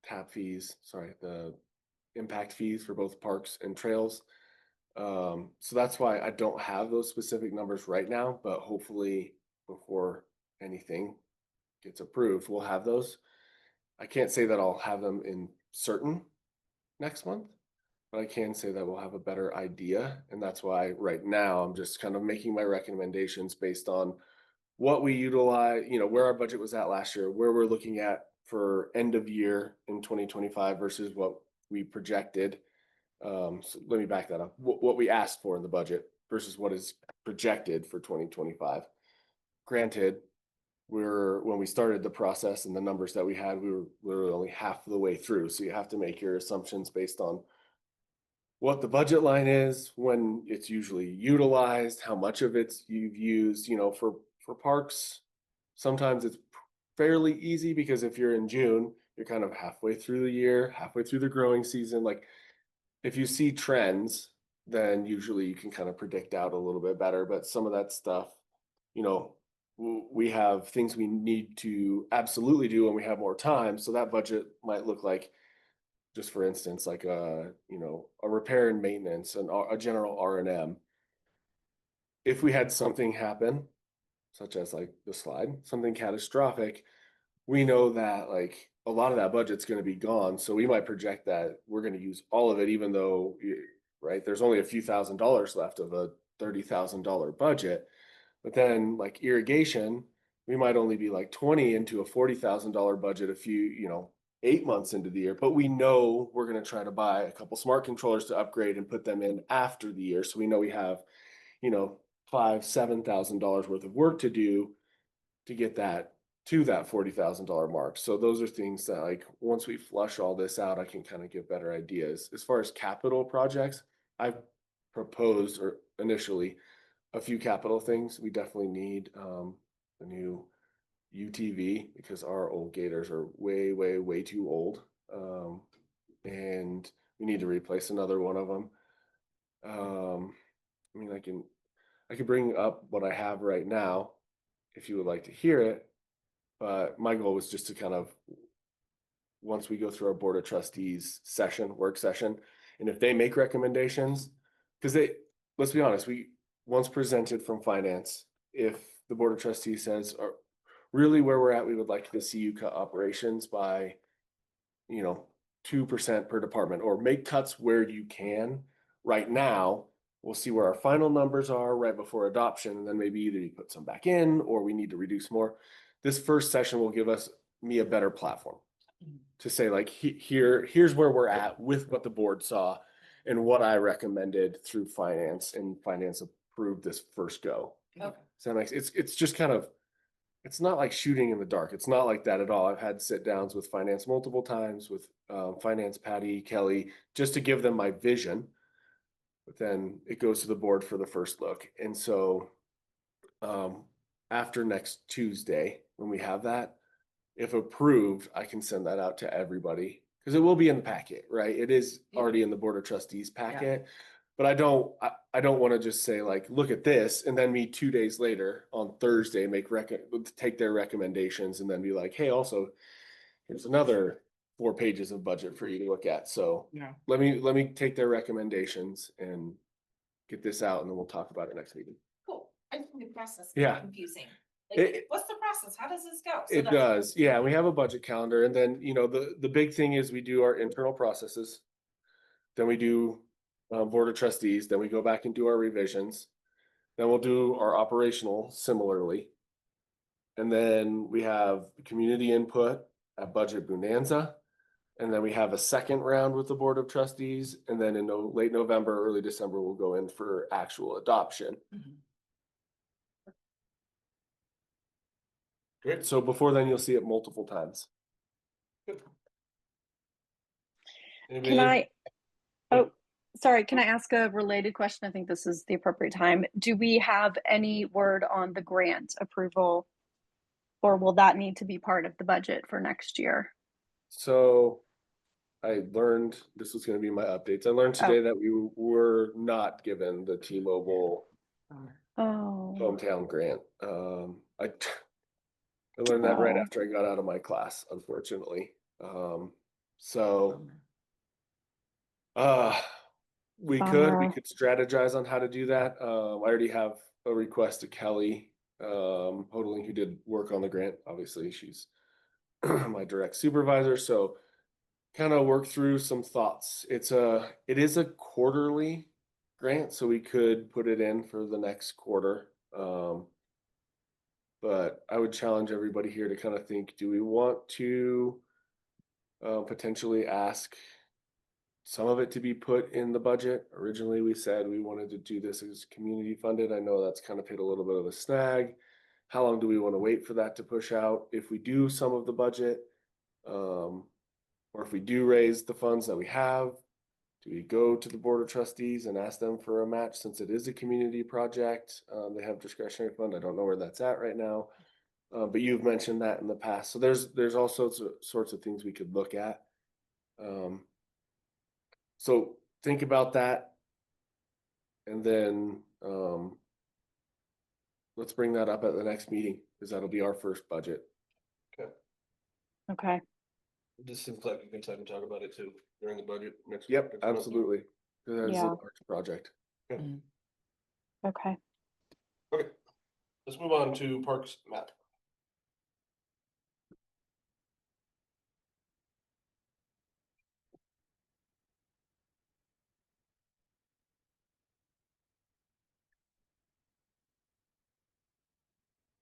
tap fees, sorry, the impact fees for both parks and trails. So that's why I don't have those specific numbers right now, but hopefully before anything gets approved, we'll have those. I can't say that I'll have them in certain next month, but I can say that we'll have a better idea. And that's why right now I'm just kind of making my recommendations based on what we utilize, where our budget was at last year, where we're looking at for end of year in 2025 versus what we projected. So let me back that up. What we asked for in the budget versus what is projected for 2025. Granted, when we started the process and the numbers that we had, we were literally only half of the way through. So you have to make your assumptions based on what the budget line is, when it's usually utilized, how much of it's you've used, for parks. Sometimes it's fairly easy because if you're in June, you're kind of halfway through the year, halfway through the growing season. Like if you see trends, then usually you can kind of predict out a little bit better. But some of that stuff, we have things we need to absolutely do when we have more time. So that budget might look like, just for instance, like a repair and maintenance and a general R&M. If we had something happen, such as like the slide, something catastrophic, we know that like a lot of that budget's going to be gone. So we might project that we're going to use all of it, even though, right, there's only a few $1,000s left of a $30,000 budget. But then like irrigation, we might only be like 20 into a $40,000 budget, a few, 8 months into the year, but we know we're going to try to buy a couple smart controllers to upgrade and put them in after the year. So we know we have, $5,000-$7,000 worth of work to do to get that to that $40,000 mark. So those are things that like, once we flush all this out, I can kind of get better ideas. As far as capital projects, I've proposed or initially a few capital things. We definitely need a new UTV because our old gators are way, way, way too old. And we need to replace another one of them. I mean, I can bring up what I have right now if you would like to hear it. But my goal was just to kind of, once we go through our board of trustees work session, and if they make recommendations, because let's be honest, we once presented from finance, if the board of trustees says, really where we're at, we would like to see you cut operations by, 2% per department, or make cuts where you can. Right now, we'll see where our final numbers are right before adoption, and then maybe either you put some back in or we need to reduce more. This first session will give me a better platform to say like, here's where we're at with what the board saw and what I recommended through finance, and finance approved this first go. Okay. So it's just kind of, it's not like shooting in the dark. It's not like that at all. I've had sit downs with finance multiple times with finance, Patty, Kelly, just to give them my vision. But then it goes to the board for the first look. And so after next Tuesday, when we have that, if approved, I can send that out to everybody because it will be in the packet, right? It is already in the board of trustees packet. But I don't want to just say like, look at this, and then me 2 days later on Thursday take their recommendations and then be like, hey, also here's another 4 pages of budget for you to look at. So No. let me take their recommendations and get this out, and then we'll talk about it next meeting. Cool. I think the process is Yeah. confusing. It- Like, what's the process? How does this go? So It that's- does, yeah, we have a budget calendar, and then, you know, the big thing is we do our internal processes. Then we do board of trustees, then we go back and do our revisions. Then we'll do our operational similarly. And then we have community input at budget bonanza. And then we have a second round with the board of trustees, and then in late November, early December, we'll go in for actual adoption. Great, so before then, you'll see it multiple times. Anybody- Can I, oh, sorry, can I ask a related question? I think this is the appropriate time. Do we have any word on the grant approval? Or will that need to be part of the budget for next year? So I learned, this was gonna be my updates. I learned today that we were not given the T-Mobile Oh, hometown grant. I learned that right Oh. after I got out of my class, unfortunately. So we Bummer. could strategize on how to do that. I already have a request to Kelly Hodling, who did work on the grant. Obviously, she's my direct supervisor, so kind of work through some thoughts. It is a quarterly grant, so we could put it in for the next quarter. But I would challenge everybody here to kind of think, do we want to potentially ask some of it to be put in the budget? Originally, we said we wanted to do this as community funded. I know that's kind of hit a little bit of a snag. How long do we want to wait for that to push out? If we do some of the budget, or if we do raise the funds that we have, do we go to the board of trustees and ask them for a match since it is a community project? They have discretionary fund. I don't know where that's at right now. But you've mentioned that in the past. So there's all sorts of things we could look at. So think about that. And then let's bring that up at the next meeting, because that'll be our first budget. okay. This seems like a good time to talk about it too, during the budget. next Yep, month. absolutely. That is a Yeah. large project. Okay. Okay, let's move on to parks map.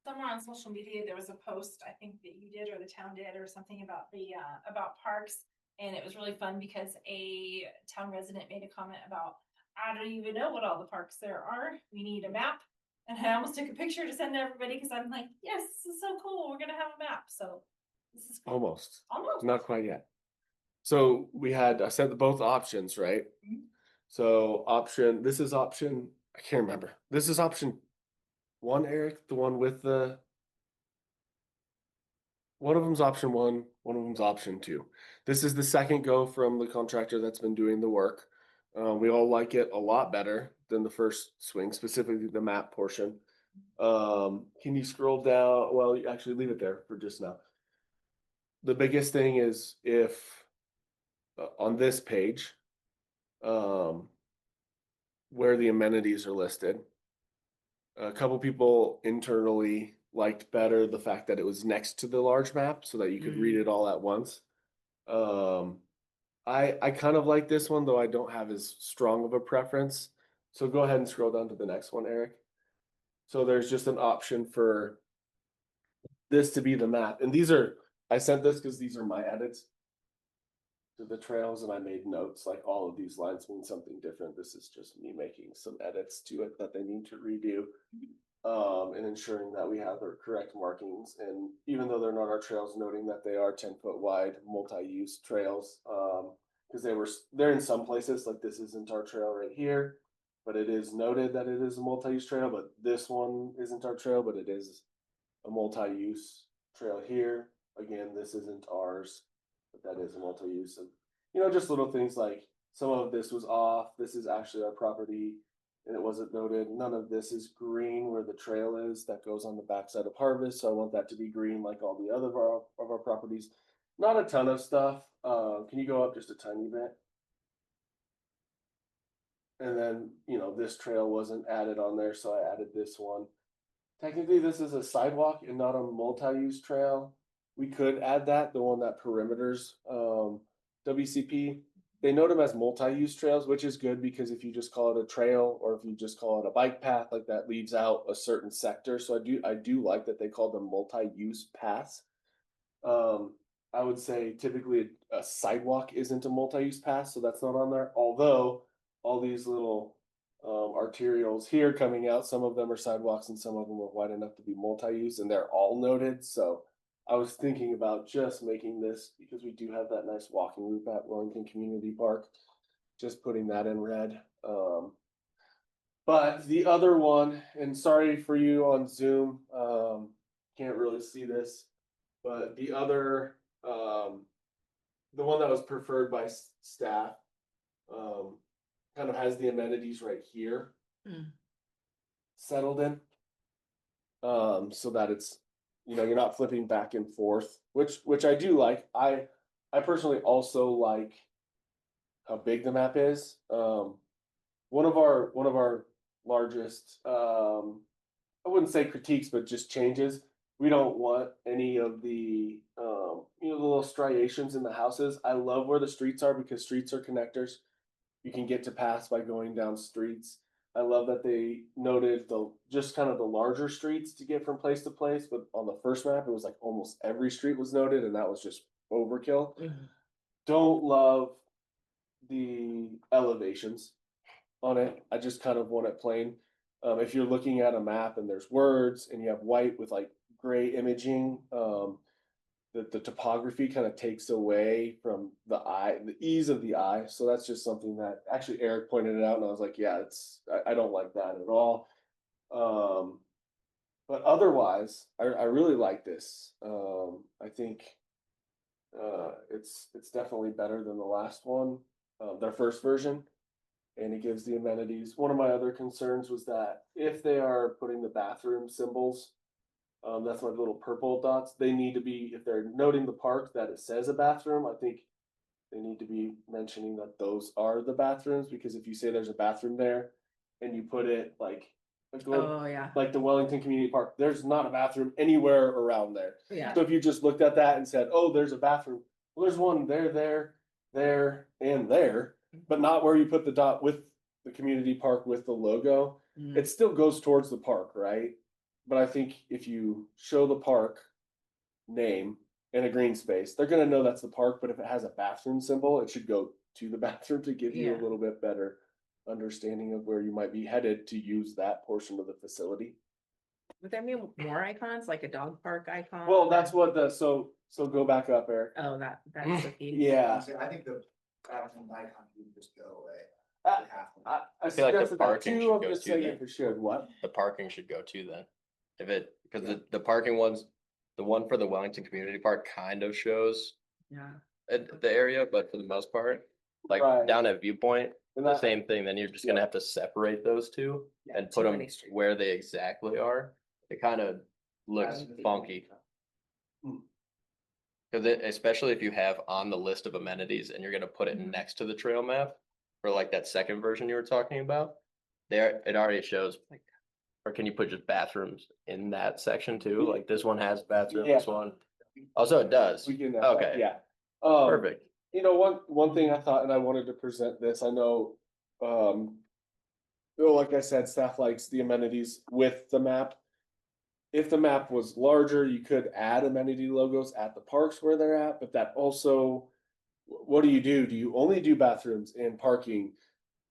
Somewhere on social media, there was a post, I think that you did or the town did or something about the about parks. And it was really fun because a town resident made a comment about, I don't even know what all the parks there are. We need a map. And I almost took a picture to send to everybody because I'm like, yes, this is so cool. We're gonna have a map. So this is cool. Almost. Almost. Not quite yet. So I sent both options, right? Mhm. So this is option, I can't remember. This is option 1, Eric, the one with one of them's option 1, one of them's option 2. This is the second go from the contractor that's been doing the work. We all like it a lot better than the first swing, specifically the map portion. Can you scroll down? Well, you actually leave it there for just now. The biggest thing is if on this page, where the amenities are listed, a couple people internally liked better the fact that it was next to the large map so that you could read it all at once. I kind of like this one, though I don't have as strong of a preference. So go ahead and scroll down to the next one, Eric. So there's just an option for this to be the map. And I sent this because these are my edits to the trails, and I made notes, like all of these lines mean something different. This is just me making some edits to it that they need to redo. And ensuring that we have the correct markings. And even though they're not our trails, noting that they are 10-foot wide multi-use trails. Because they're in some places, like this isn't our trail right here, but it is noted that it is a multi-use trail, but this one isn't our trail, but it is a multi-use trail here. Again, this isn't ours, but that is a multi-use. And just little things like some of this was off. This is actually our property, and it wasn't noted. None of this is green where the trail is that goes on the backside of Harvest. So I want that to be green like all the other of our properties. not a ton of stuff. Can you go up just a tiny bit? And then, you know, this trail wasn't added on there, so I added this one. Technically, this is a sidewalk and not a multi-use trail. We could add that, the one that perimeters, WCP. They note them as multi-use trails, which is good because if you just call it a trail or if you just call it a bike path, like that leaves out a certain sector. So I do like that they call them multi-use paths. I would say typically a sidewalk isn't a multi-use path, so that's not on there. Although all these little arterials here coming out, some of them are sidewalks and some of them are wide enough to be multi-use, and they're all noted. So I was thinking about just making this, because we do have that nice walking loop at Wellington Community Park, just putting that in red. But the other one, and sorry for you on Zoom, can't really see this, but the other, the one that was preferred by staff, kind of has the amenities right here settled in, so that it's, you know, you're not flipping back and forth, which I do like. I personally also like how big the map is. One of our largest, I wouldn't say critiques, but just changes. We don't want any of the, you know, the little striations in the houses. I love where the streets are because streets are connectors. You can get to paths by going down streets. I love that they noted just kind of the larger streets to get from place to place, but on the first map, it was like almost every street was noted, and that was just overkill. Don't love the elevations on it. I just kind of want it plain. If you're looking at a map and there's words and you have white with like gray imaging, the topography kind of takes away from the ease of the eye. So that's just something that actually Eric pointed it out, and I was like, yeah, I don't like that at all. But otherwise, I really like this. I think it's definitely better than the last one, their first version, and it gives the amenities. One of my other concerns was that if they are putting the bathroom symbols, that's my little purple dots, they need to be, if they're noting the park that it says a bathroom, I think they need to be mentioning that those are the bathrooms, because if you say there's a bathroom there and you put it like Oh, yeah. like the Wellington Community Park, there's not a bathroom anywhere around there. Yeah. So if you just looked at that and said, oh, there's a bathroom, well, there's one there, and there, but not where you put the dot with the community park with the logo. It still goes towards the park, right? But I think if you show the park name and a green space, they're gonna know that's the park, but if it has a bathroom symbol, it should go to the bathroom to give you a Yeah. little bit better understanding of where you might be headed to use that portion of the facility. Would there be more icons, like a dog park icon? Well, that's what so go back up, Eric. Oh, that's the key. Yeah. I think the bathroom icon can just go away. I feel like the suggested that parking too, should I'm go just too saying then. it for sure, what? The parking should go too then. Because the parking ones, the one for the Wellington Community Park kind of shows Yeah. the area, but for the most part, like Right. down at Viewpoint, And the that- same thing, then you're just gonna have to separate those two and put too them many streets. where they exactly are. It kind of looks That's- funky. Cause especially if you have on the list of amenities and you're gonna put it next to the trail map, for like that second version you were talking about, there, it already shows. Or can you put just bathrooms in that section too? Like this one has bathroom, this Yeah. one. Also, it does. We can, Okay. yeah. Perfect. You know, one thing I thought, and I wanted to present this, I know, well, like I said, staff likes the amenities with the map. If the map was larger, you could add amenity logos at the parks where they're at, but that also, what do? Do you only do bathrooms and parking?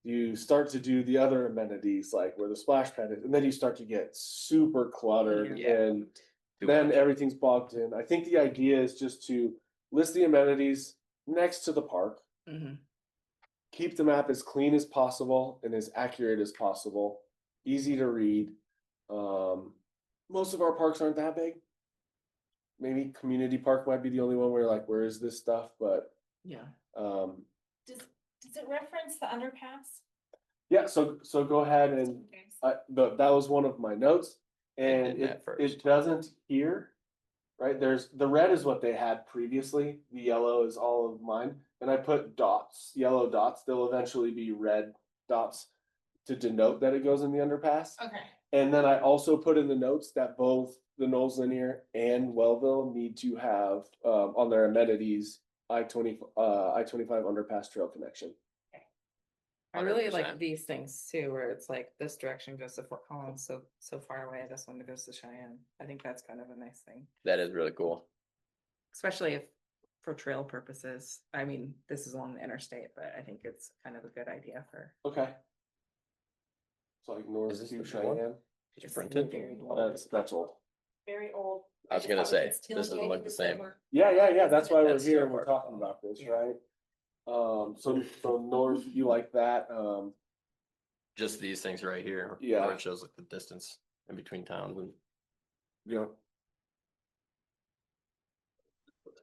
You start to do the other amenities, like where the splash pad is, and then you start to get super cluttered Yeah. and Too then much. everything's bogged in. I think the idea is just to list the amenities next to the park, Mhm. keep the map as clean as possible and as accurate as possible, easy to read. Most of our parks aren't that big. Maybe Community Park might be the only one where like, where is this stuff? But Yeah. Does it reference the underpass? yeah, so go ahead and Okay. that was one of my notes, and did that it first. doesn't here. right? There's, the red is what they had previously, the yellow is all of mine, and I put dots, yellow dots, they'll eventually be red dots to denote that it goes in the underpass. Okay. And then I also put in the notes that both the Knowles Linear and Wellville need to have, on their amenities, I-25 underpass trail connection. I really like 100%. these things too, where it's like this direction goes to Fort Collins, so far away, this one goes to Cheyenne. I think that's kind of a nice thing, That is really cool. especially if for trail purposes. I mean, this is along the interstate, but I think it's kind of a good idea for. Okay. So like north Is this to the new one? Cheyenne, Did you print it? that's old. Very old. I was gonna say, this doesn't look the same. Yeah, that's why we're That's here still and we're work. talking about this, right? So north, you like that, Just these things right here. Yeah. Where it shows like the distance in between towns and you know,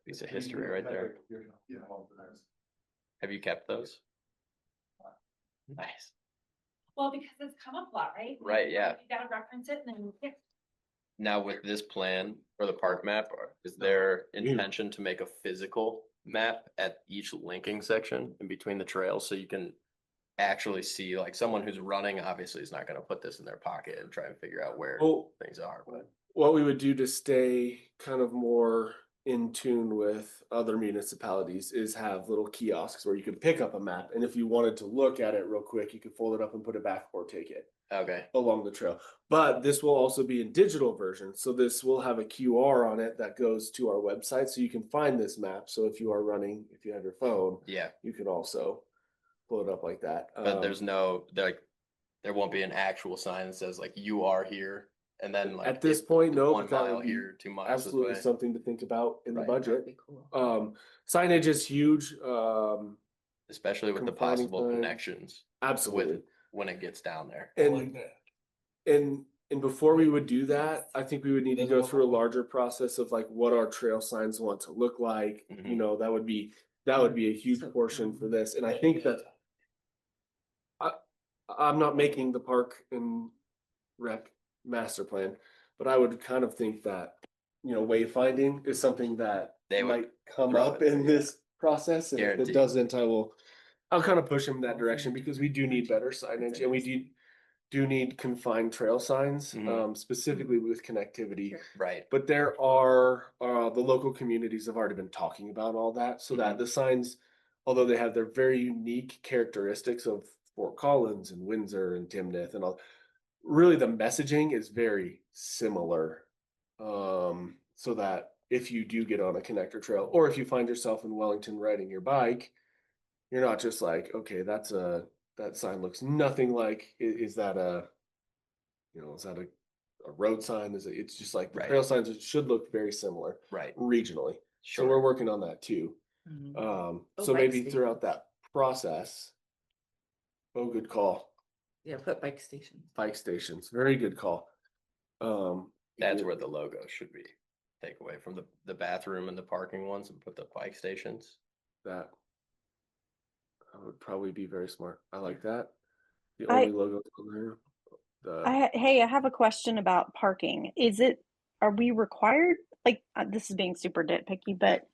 piece of history right there. Have you kept those? Nice. Well, because it's come up a lot, right? Right, yeah. You gotta reference it and then, yeah. Now with this plan for the park map, is there intention to make a physical map at each linking section in between the trails so you can actually see, like someone who's running obviously is not gonna put this in their pocket and try and figure out where Well, things are, but what we would do to stay kind of more in tune with other municipalities is have little kiosks where you can pick up a map, and if you wanted to look at it real quick, you could fold it up and put it back or take it okay, along the trail. But this will also be in digital version, so this will have a QR on it that goes to our website, so you can find this map. So if you are running, if you have your phone, yeah, you can also pull it up like that. but there's no, like, there won't be an actual sign that says like you are here and then like at this if point, no, 1 but that mile would be here, 2 miles this absolutely way. something to think about in the Right. budget. That'd be cool. Signage is huge. Especially with the confining possible sign. connections Absolutely. when it gets down there. And and before we would do that, I think we would need to go through a larger process of like what our trail signs want to look like. You Mhm. know, that would be a huge portion for this. And I think that I'm not making the park and rec master plan, but I would kind of think that, you know, wayfinding is something that They would might come throw up it in there, this process. And if it Guaranteed. doesn't, I'll kind of push him in that direction because we do need better signage and we do need confined trail signs, Mhm. specifically with connectivity. Right, But there are, the local communities have already been talking about all that, so that Mhm. the signs, although they have their very unique characteristics of Fort Collins and Windsor and Timnath and all, really the messaging is very similar. So that if you do get on a connector trail, or if you find yourself in Wellington riding your bike, you're not just like, okay, that sign looks nothing like, is that a, you know, is that a road sign? It's just like the Right. trail signs should look very similar right, regionally. So sure. we're working on that too. Mhm. So bike maybe stations. throughout that process. Oh, good call. Yeah, put bike stations. Bike stations, very good call. That's where the logo should be. Take away from the bathroom and the parking ones and put the bike stations. that would probably be very smart. I like that. The I- only logo on there. Hey, I have a question about parking. Are we required, like, this is being super nitpicky, but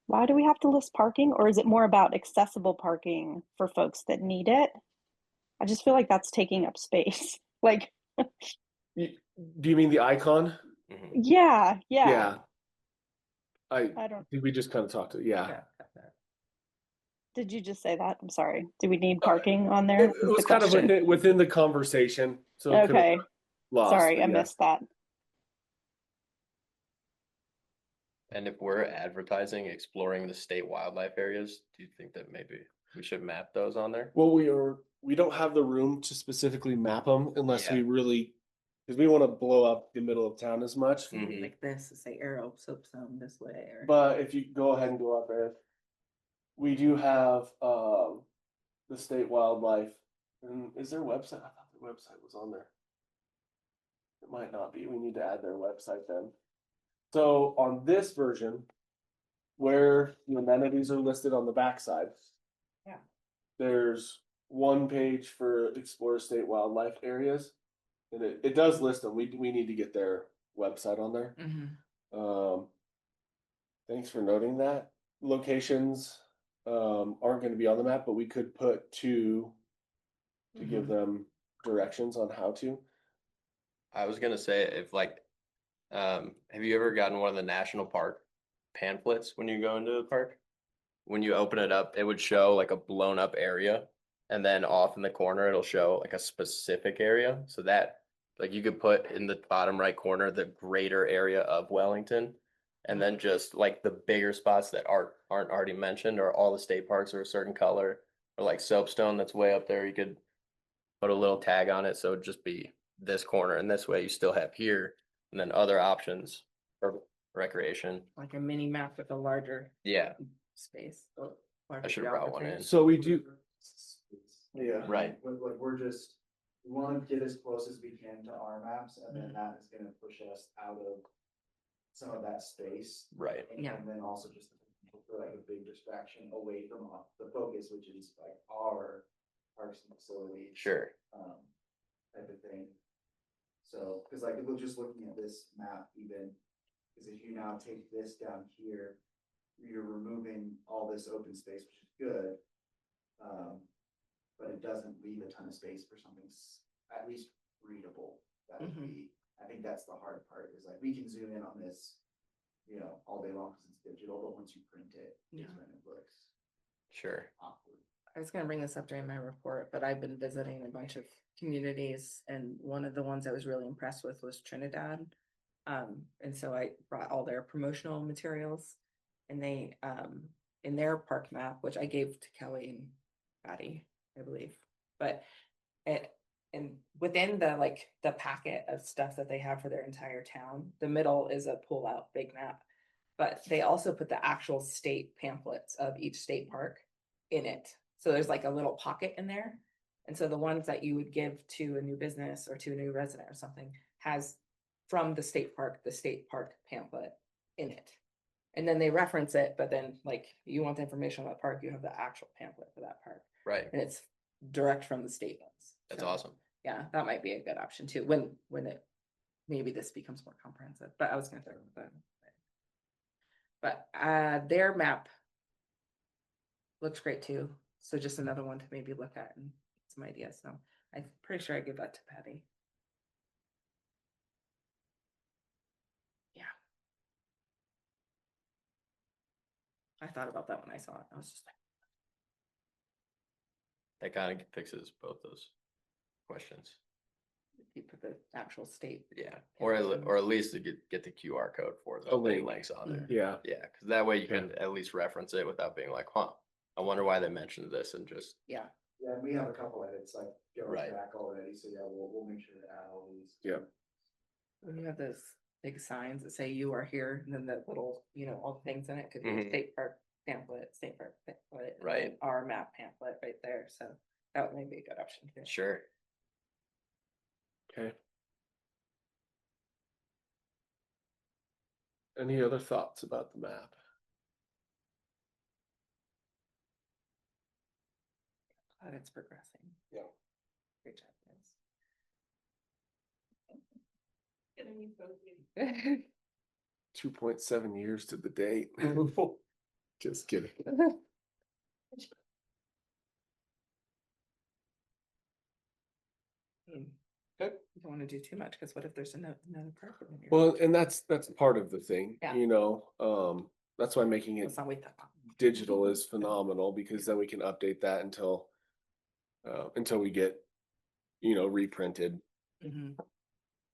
why do we have to list parking? Or is it more about accessible parking for folks that need it? I just feel like that's taking up space. Like, Do you mean the icon? Mhm. yeah. Yeah. I I don't, think we just kind of talked to, yeah. Yeah, got that. did you just say that? I'm sorry. Do we need parking on there? It was kind of within the conversation, so it could have Okay, lost. sorry, but I yes. missed that. And if we're advertising, exploring the state wildlife areas, do you think that maybe we should map those on there? Well, we don't have the room to specifically map them unless Yeah. we really, because we want to blow up the middle of town as much. Mhm. Like this, say arrow soap zone this way, or. But if you go ahead and go up there, we do have the state wildlife. And is their website? I thought their website was on there. It might not be. We need to add their website then. So on this version, where the amenities are listed on the backside. Yeah. There's one page for explore state wildlife areas. And it does list them. We need to get their website on there. Mhm. Thanks for noting that. Locations aren't gonna be on the map, but we could put two to give them directions on how to. I was gonna say if like, have you ever gotten one of the national park pamphlets when you go into the park? When you open it up, it would show like a blown up area, and then off in the corner, it'll show like a specific area. So that like you could put in the bottom right corner the greater area of Wellington, and then just like the bigger spots that aren't already mentioned, or all the state parks are a certain color, or like Soapstone that's way up there. You could put a little tag on it, so it'd just be this corner, and this way you still have here, and then other options for recreation. Like a mini map with a larger Yeah, space. I should have brought one in. So we do, Yeah. Right. Like, we're just, we wanna get as close as we can to our maps, and then that is gonna push us out of some of that space. Right. Yeah. And then also just the potential for like a big distraction away from the focus, which is like our parks and facilities. Sure. Type of thing. So, cause like, if we're just looking at this map even, cause if you now take this down here, you're removing all this open space, which is good. But it doesn't leave a ton of space for something at least readable. That would be, I think that's the hard part, is like, we can zoom in on this, you know, all day long because it's digital, but once you print it, Yeah. it's when it looks Sure. awkward. I was gonna bring this up during my report, but I've been visiting a bunch of communities, and one of the ones I was really impressed with was Trinidad. And so I brought all their promotional materials, and they, in their park map, which I gave to Kelly and Patty, I believe, but and within the packet of stuff that they have for their entire town, the middle is a pull-out big map. But they also put the actual state pamphlets of each state park in it. So there's like a little pocket in there. And so the ones that you would give to a new business or to a new resident or something has from the state park pamphlet in it. And then they reference it, but then like you want the information on that park, you have the actual pamphlet for that park. Right. And it's direct from the state ones. That's So, awesome. yeah, that might be a good option too, when it, maybe this becomes more comprehensive, but I was gonna talk about that. But their map looks great too. So just another one to maybe look at and get some ideas. So I'm pretty sure I give that to Patty. Yeah. I thought about that when I saw it. I was just like, That kind of fixes both those questions. you put the actual state. Yeah, or at least to get the QR code for the A link. links on there. yeah. Yeah, because that way you can at least reference it without being like, huh, I wonder why they mentioned this, and just Yeah. Yeah, we have a couple edits like going Right. back already, so yeah, we'll make sure to add all these. Yeah. When you have those big signs that say you are here, and then that little, all the things in it could be a Mhm. state park pamphlet, and Right. then our map pamphlet right there. So that may be a good option too. sure. Okay. Any other thoughts about the map? Glad it's progressing. Yeah. Great job, guys. 2.7 years to the date. Just kidding. Okay. You don't want to do too much, because what if there's another park in here? Well, and that's part of the thing, Yeah. that's why making it Let's not wait that long. digital is phenomenal, because then we can update that until we get, reprinted. Mhm.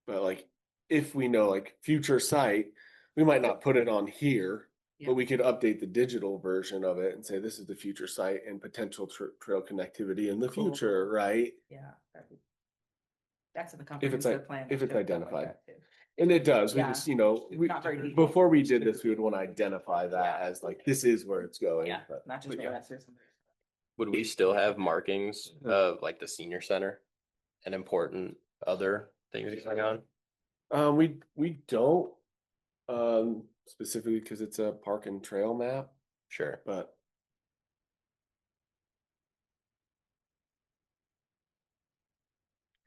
But like, if we know like future site, we might not put it on here, Yeah. but we could update the digital version of it and say, this is the future site and potential trail connectivity in the Cool. future, right? Yeah. That's in the If it's comprehensive plan. if it's should go like identified. that too. And it does, we Yeah. just, It's not very detailed. before we did this, we would want to identify that as like, this is where it's going. Yeah, but- not just but yeah. Meadows or something. Would we still have markings of like the senior center and important other things going on? We don't, specifically because it's a park and trail map, Sure. but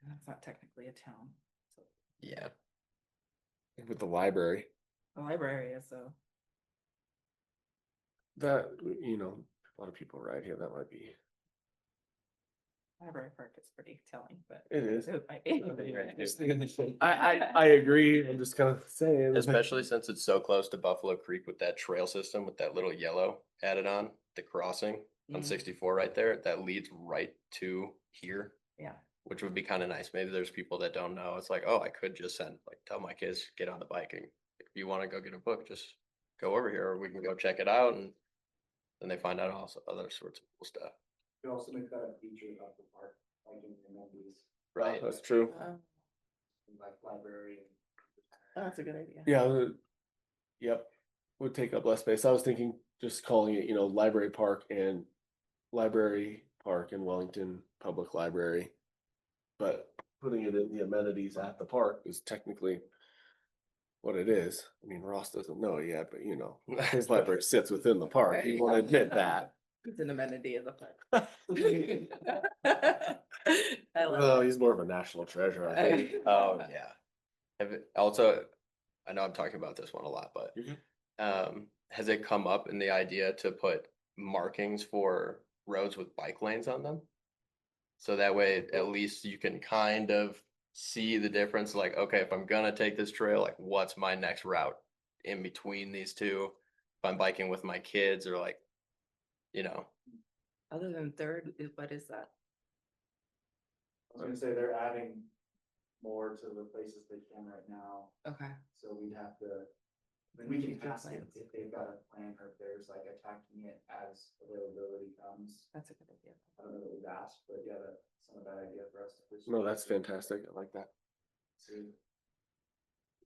And that's not technically a town. So Yeah. with the library, The library is so. That, you know, a lot of people right here, that might be, Library Park is pretty telling, but. it is. It might be. I agree, I'm just kind of saying. Especially since it's so close to Buffalo Creek with that trail system with that little yellow added on, the crossing on Mm. 64 right there, that leads right to here, Yeah, which would be kind of nice. Maybe there's people that don't know. It's like, oh, I could just tell my kids, get on the bike, and if you want to go get a book, just go over here, or we can go check it out, and then they find out also other sorts of cool stuff. You can also make that a feature of the park, like in the amenities, Right. That's true. like library. that's a good idea. Yeah, yep, would take up less space. I was thinking just calling it, you know, Library Park and Wellington Public Library. But putting it in the amenities at the park is technically what it is. I mean, Ross doesn't know it yet, but you know, his library sits within the park. He won't admit that. It's an amenity of the park. I love No, it. he's more of a national treasure, I think. Oh, yeah. Also, I know I'm talking about this one a lot, but You're good. has it come up in the idea to put markings for roads with bike lanes on them? So that way, at least you can kind of see the difference, like, okay, if I'm gonna take this trail, like, what's my next route in between these two? If I'm biking with my kids or like, you know, Other than third, what is that? I was gonna say they're adding more to the places they can right now, Okay. so we'd have to. Then We future can ask them plans. if they've got a plan or if there's like attacking it as availability comes. That's a good idea. I don't know that we've asked, but yeah, that's some of that idea for us to pursue. No, that's fantastic. I like that. See.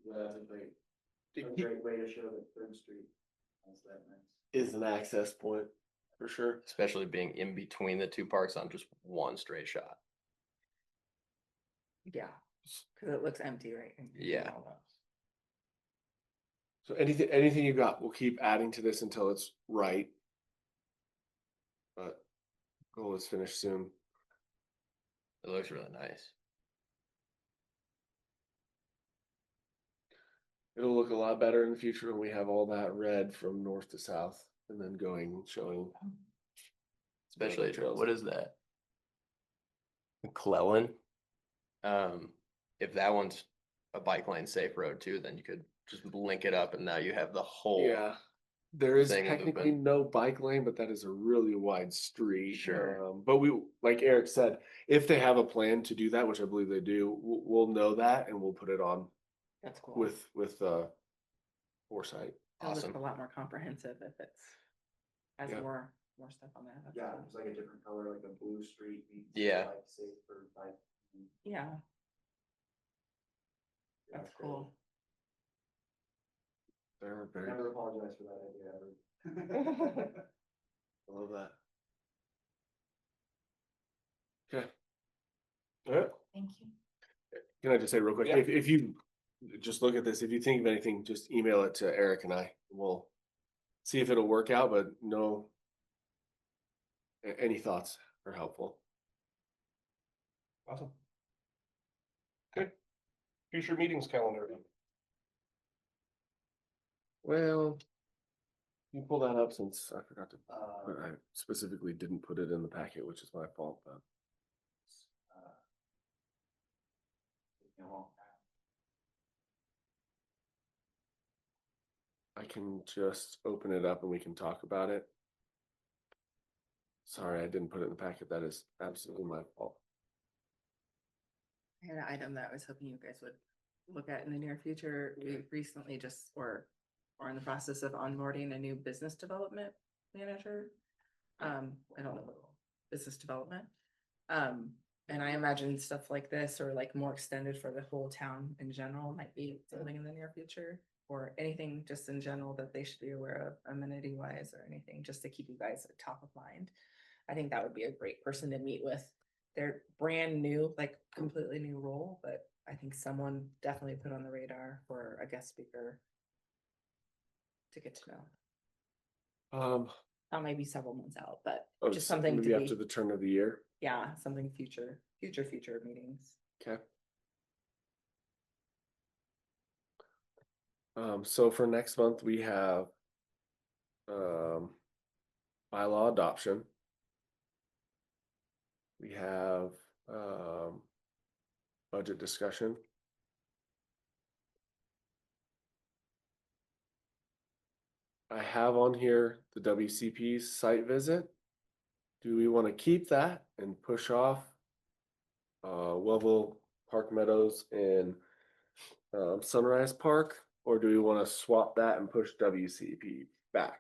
Yeah, that's a great way to show that Third Street has that nice. Is an access point for sure. especially being in between the two parks on just one straight shot. Yeah, because it looks empty, right? Yeah. So anything you got, we'll keep adding to this until it's right. But goal is finished soon. It looks really nice. It'll look a lot better in the future when we have all that red from north to south and then showing. Especially, trails. what is that? McClellan. If that one's a bike lane safe road too, then you could just link it up and now you have the whole. Yeah, there is thing technically moving. no bike lane, but that is a really wide street. Sure. But we, like Eric said, if they have a plan to do that, which I believe they do, we'll know that and we'll put it on That's cool. with foresight. It'll look Awesome. a lot more comprehensive if it's has Yeah. more stuff on there. That's Yeah, cool. it's like a different color, like a blue street. means, Yeah. Like safe for bike. Yeah, Yeah, that's it's great. cool. They're very, Never apologize for that idea ever. I love that. Okay. All right. Thank you. Can I just say real quick, Yeah. if you just look at this, if you think of anything, just email it to Eric and I. We'll see if it'll work out, but no. Any thoughts are helpful. Awesome. Good. Future meetings calendar. Well, you pull that up since I forgot to, but I Uh, specifically didn't put it in the packet, which is my fault, but you know, I can just open it up and we can talk about it. Sorry, I didn't put it in the packet. That is absolutely my fault. I had an item that I was hoping you guys would look at in the near future. We recently just or in the process of onboarding a new business development manager. I don't know, business development. And I imagine stuff like this or like more extended for the whole town in general might be something in the near future. Or anything just in general that they should be aware of amenity wise or anything, just to keep you guys at top of mind. I think that would be a great person to meet with. They're brand new, like completely new role, but I think someone definitely put on the radar for a guest speaker to get to know. That might be several months out, but just something maybe to after be, the turn of the year. yeah, something future meetings. Okay. So for next month, we have bylaw adoption. We have budget discussion. I have on here the WCP's site visit. Do we want to keep that and push off Wellville, Park Meadows, and Sunrise Park? Or do we want to swap that and push WCP back?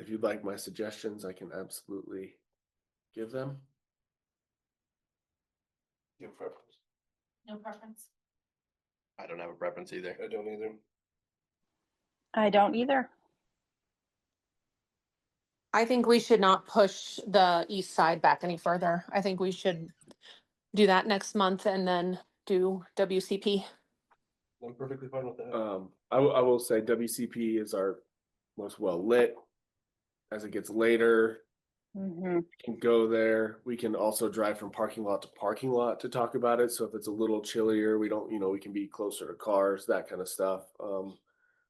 If you'd like my suggestions, I can absolutely give them. Your preference. No preference. I don't have a preference either. I don't either. I don't either. I think we should not push the east side back any further. I think we should do that next month and then do WCP. I'm perfectly fine with that. I will say WCP is our most well lit. As it gets later, Mhm. we can go there. We can also drive from parking lot to parking lot to talk about it. So if it's a little chillier, we don't, we can be closer to cars, that kind of stuff.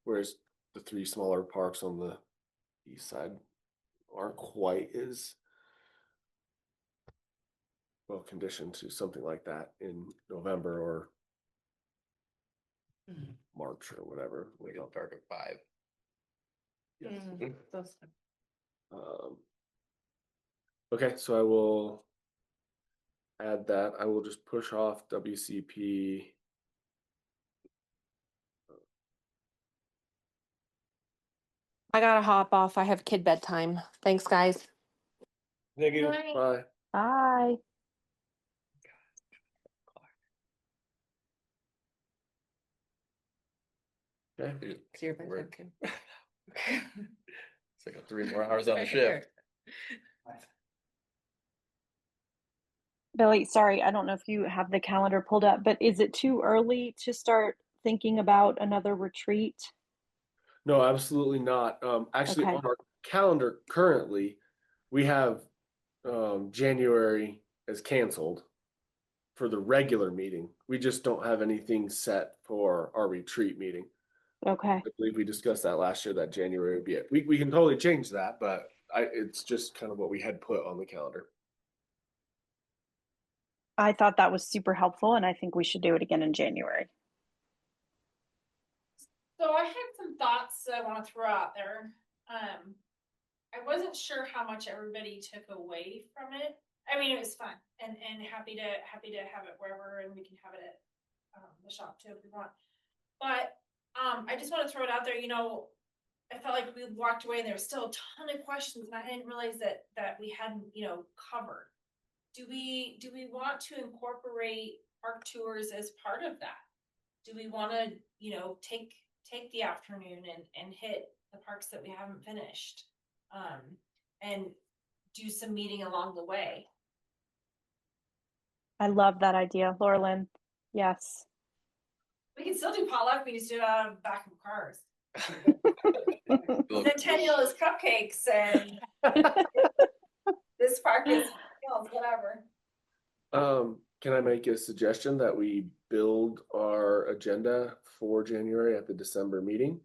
Whereas the three smaller parks on the east side aren't quite as well conditioned to something like that in November or March or whatever. We don't start at 5. Yes. Those- Okay, so I will add that. I will just push off WCP. I gotta hop off. I have kid bedtime. Thanks, guys. Thank you. Bye. Bye. Okay. It's your We're- bedtime, It's like 3 more hours on the Right shift. Billy, sorry, I don't know if you have the calendar pulled up, but is it too early to start thinking about another retreat? No, absolutely not. Actually, Okay. on our calendar currently, we have January as canceled for the regular meeting. We just don't have anything set for our retreat meeting. Okay. I believe we discussed that last year, that January would be it. We can totally change that, but it's just kind of what we had put on the calendar. I thought that was super helpful, and I think we should do it again in January. So I had some thoughts that I want to throw out there. I wasn't sure how much everybody took away from it. I mean, it was fun and happy to have it wherever, and we can have it at the shop too if we want. But I just want to throw it out there. I felt like we walked away and there was still a ton of questions, and I didn't realize that we hadn't covered. Do we want to incorporate park tours as part of that? Do we want to take the afternoon and hit the parks that we haven't finished, and do some meeting along the way? I love that idea, Laura Lynn. Yes. We can still do potluck. We just do it out of the back of cars. Look, Centennial is cupcakes, and this park is whatever. Can I make a suggestion that we build our agenda for January at the December meeting?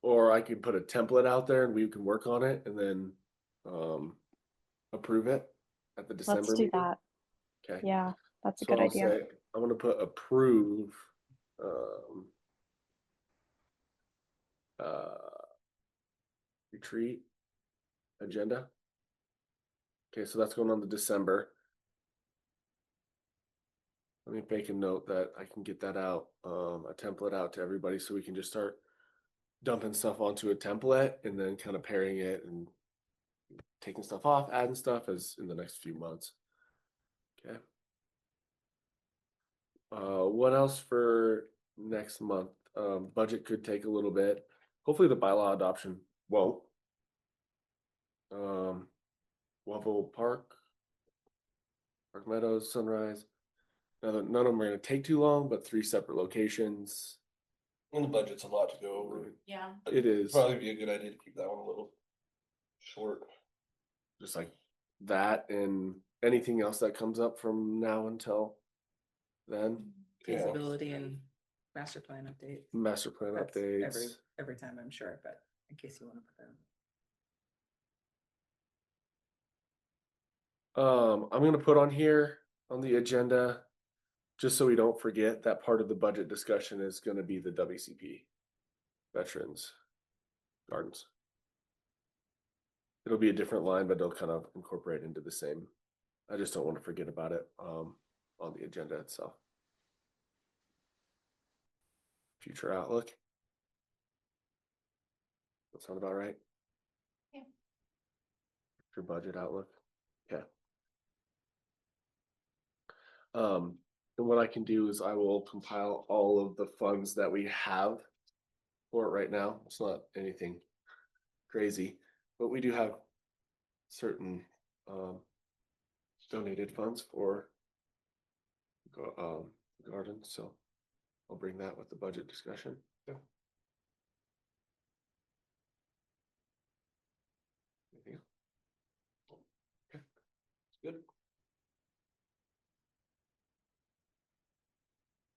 Or I could put a template out there and we can work on it and then approve it at the December Let's do meeting. that. Okay. Yeah, that's a So good I'll idea. say, I'm gonna put approve retreat agenda. Okay, so that's going on to December. Let me make a note that I can get that out, a template out to everybody so we can just start dumping stuff onto a template and then kind of pairing it and taking stuff off, adding stuff as in the next few months. Okay. What else for next month? Budget could take a little bit. Hopefully the bylaw adoption won't. Wellville Park, Park Meadows, Sunrise. None of them are gonna take too long, but 3 separate locations. And the budget's a lot to go over. Yeah. It is Probably be a good idea to keep that one a little short. just like that, and anything else that comes up from now until then. Yeah. Feasibility and Master plan update. master plan That's updates. Every time, I'm sure, but in case you want to put that. I'm gonna put on here on the agenda, just so we don't forget, that part of the budget discussion is gonna be the WCP Veterans Gardens. It'll be a different line, but it'll kind of incorporate into the same. I just don't want to forget about it, on the agenda itself. Future outlook. That sound about right? Yeah. Your budget outlook, okay. And what I can do is I will compile all of the funds that we have for it right now. It's not anything crazy, but we do have certain donated funds for gardens, so I'll bring that with the budget discussion. Yeah. Anything else? Okay, good.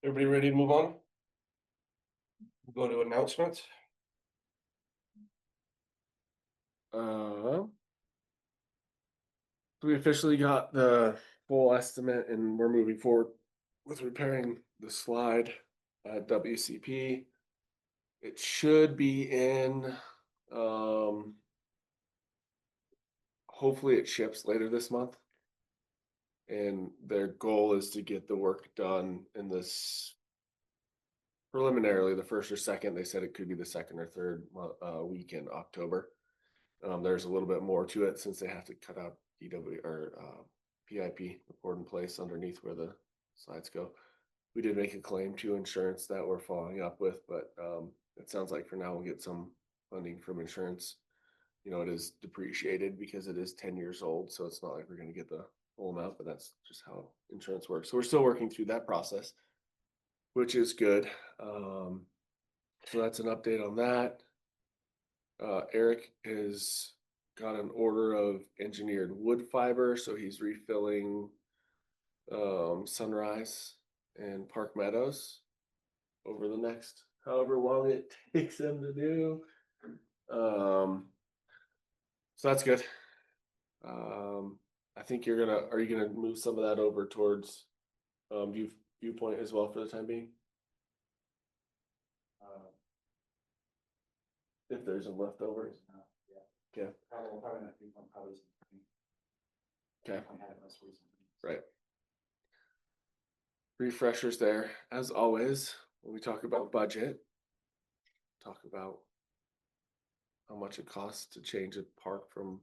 Everybody ready to move on? Go to announcements. We officially got the full estimate and we're moving forward with repairing the slide at WCP. It should be in, hopefully it ships later this month. And their goal is to get the work done in this preliminarily, the first or second. They said it could be the second or third week in October. There's a little bit more to it since they have to cut out DW or PIP report in place underneath where the slides go. We did make a claim to insurance that we're following up with, but it sounds like for now we'll get some funding from insurance. You know, it is depreciated because it is 10 years old, so it's not like we're going to get the full amount, but that's just how insurance works. So we're still working through that process, which is good. So that's an update on that. Eric has got an order of engineered wood fiber, so he's refilling Sunrise and Park Meadows over the next however long it takes him to do. So that's good. I think are you gonna move some of that over towards viewpoint as well for the time being? If there's a leftover. Yeah. Okay. Probably not viewpoint, probably something. Okay. I had it most recently. Right. Refreshers there, as always, when we talk about budget, talk about how much it costs to change a park from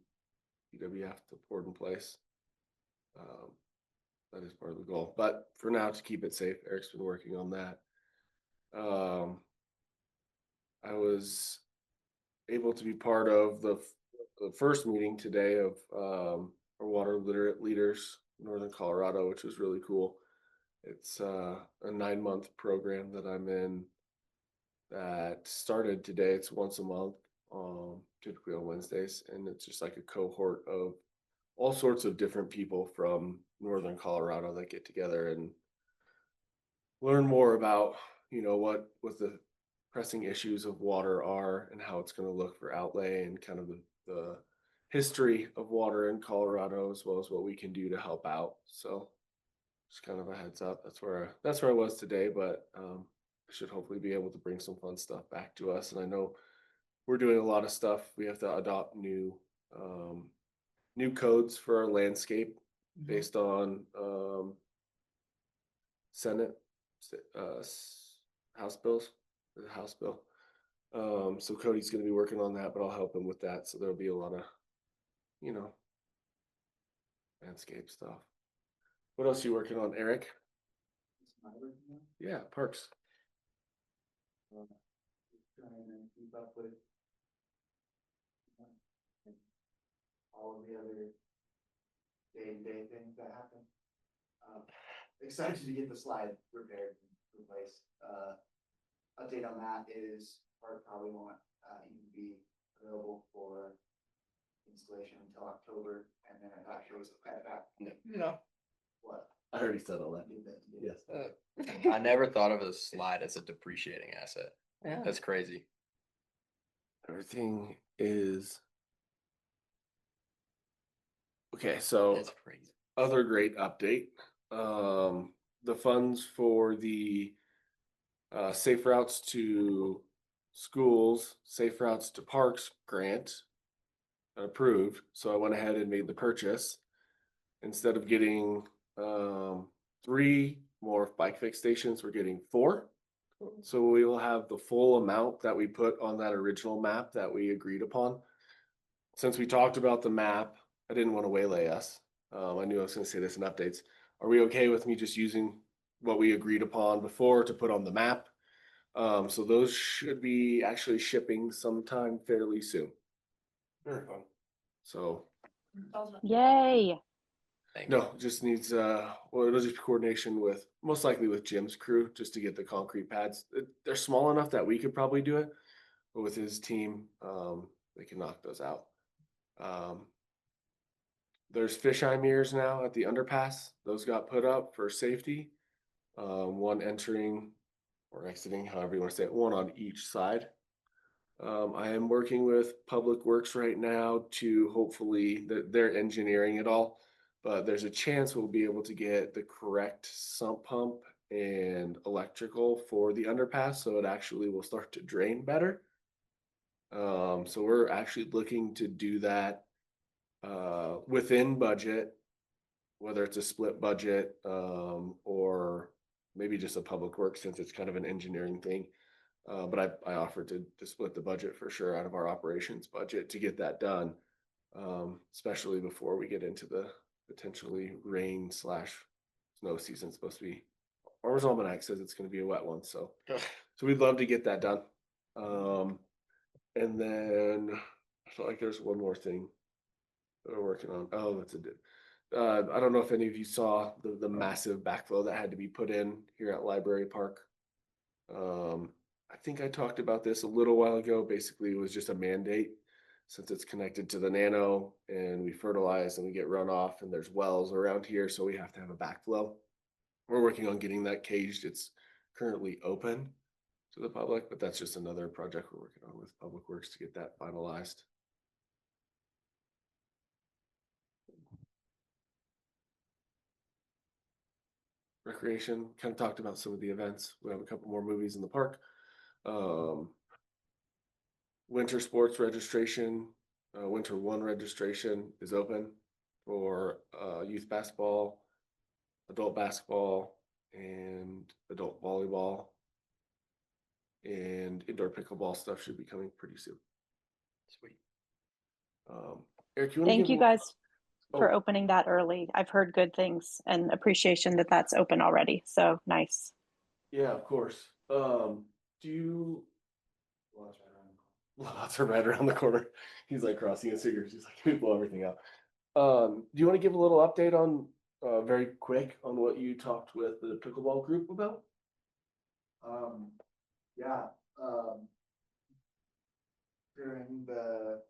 PWF to Port in Place. That is part of the goal, but for now, to keep it safe, Eric's been working on that. I was able to be part of the first meeting today of our water literate leaders in Northern Colorado, which was really cool. It's a 9-month program that I'm in that started today. It's once a month, typically on Wednesdays, and it's just like a cohort of all sorts of different people from Northern Colorado that get together and learn more about, you know, what the pressing issues of water are and how it's going to look for outlay and kind of the history of water in Colorado, as well as what we can do to help out. So just kind of a heads up. That's where I was today, but I should hopefully be able to bring some fun stuff back to us. And I know we're doing a lot of stuff. We have to adopt new codes for our landscape based on Senate House bills, the House bill. So Cody's going to be working on that, but I'll help him with that. So there'll be a lot of, you know, landscape stuff. What else are you working on, Eric? Yeah, parks. Trying to keep up with all of the other day-to-day things that happen. Excited to get the slide repaired and replaced. Update on that is part probably won't even be available for installation until October, and then it actually was back. No. What? I already said all that. Yes. I never thought of a slide as a depreciating asset. Yeah. That's crazy. Everything is. Okay, so That's crazy. other great update. The funds for the Safe Routes to Schools, Safe Routes to Parks grant approved. So I went ahead and made the purchase. Instead of getting 3 more bike fix stations, we're getting 4. So we will have the full amount that we put on that original map that we agreed upon. Since we talked about the map, I didn't want to waylay us. I knew I was going to say this in updates. Are we okay with me just using what we agreed upon before to put on the map? So those should be actually shipping sometime fairly soon. Very fun. So Yay. Thank you. no, just needs well, it'll just be coordination with most likely with Jim's crew just to get the concrete pads. They're small enough that we could probably do it, but with his team, they can knock those out. There's fisheye mirrors now at the underpass. Those got put up for safety. One entering or exiting, however you want to say it, one on each side. I am working with Public Works right now to hopefully they're engineering it all, but there's a chance we'll be able to get the correct sump pump and electrical for the underpass, so it actually will start to drain better. So we're actually looking to do that within budget, whether it's a split budget or maybe just a Public Works since it's kind of an engineering thing. But I offered to split the budget for sure out of our operations budget to get that done, especially before we get into the potentially rain / snow season. It's supposed to be, Farmer's Almanac says it's going to be a wet one, so we'd love to get that done. And then I felt like there's one more thing that we're working on. Oh, that's it. I don't know if any of you saw the massive backflow that had to be put in here at Library Park. I think I talked about this a little while ago. Basically, it was just a mandate since it's connected to the nano and we fertilize and we get runoff and there's wells around here. So we have to have a backflow. We're working on getting that caged. It's currently open to the public, but that's just another project we're working on with Public Works to get that finalized. Recreation, kind of talked about some of the events. We have a couple more movies in the park. Winter sports registration, winter 1 registration is open for youth basketball, adult basketball, and adult volleyball. And indoor pickleball stuff should be coming pretty soon. Sweet. Eric, you want to Thank give you guys for opening that early. I've heard good things and appreciation that that's open already. So nice. Yeah, of course. Do you? Lots are right around the corner. He's like crossing his fingers. He's like, "Can we blow everything out?" Do you want to give a little update on, very quick, on what you talked with the pickleball group about? Yeah, during the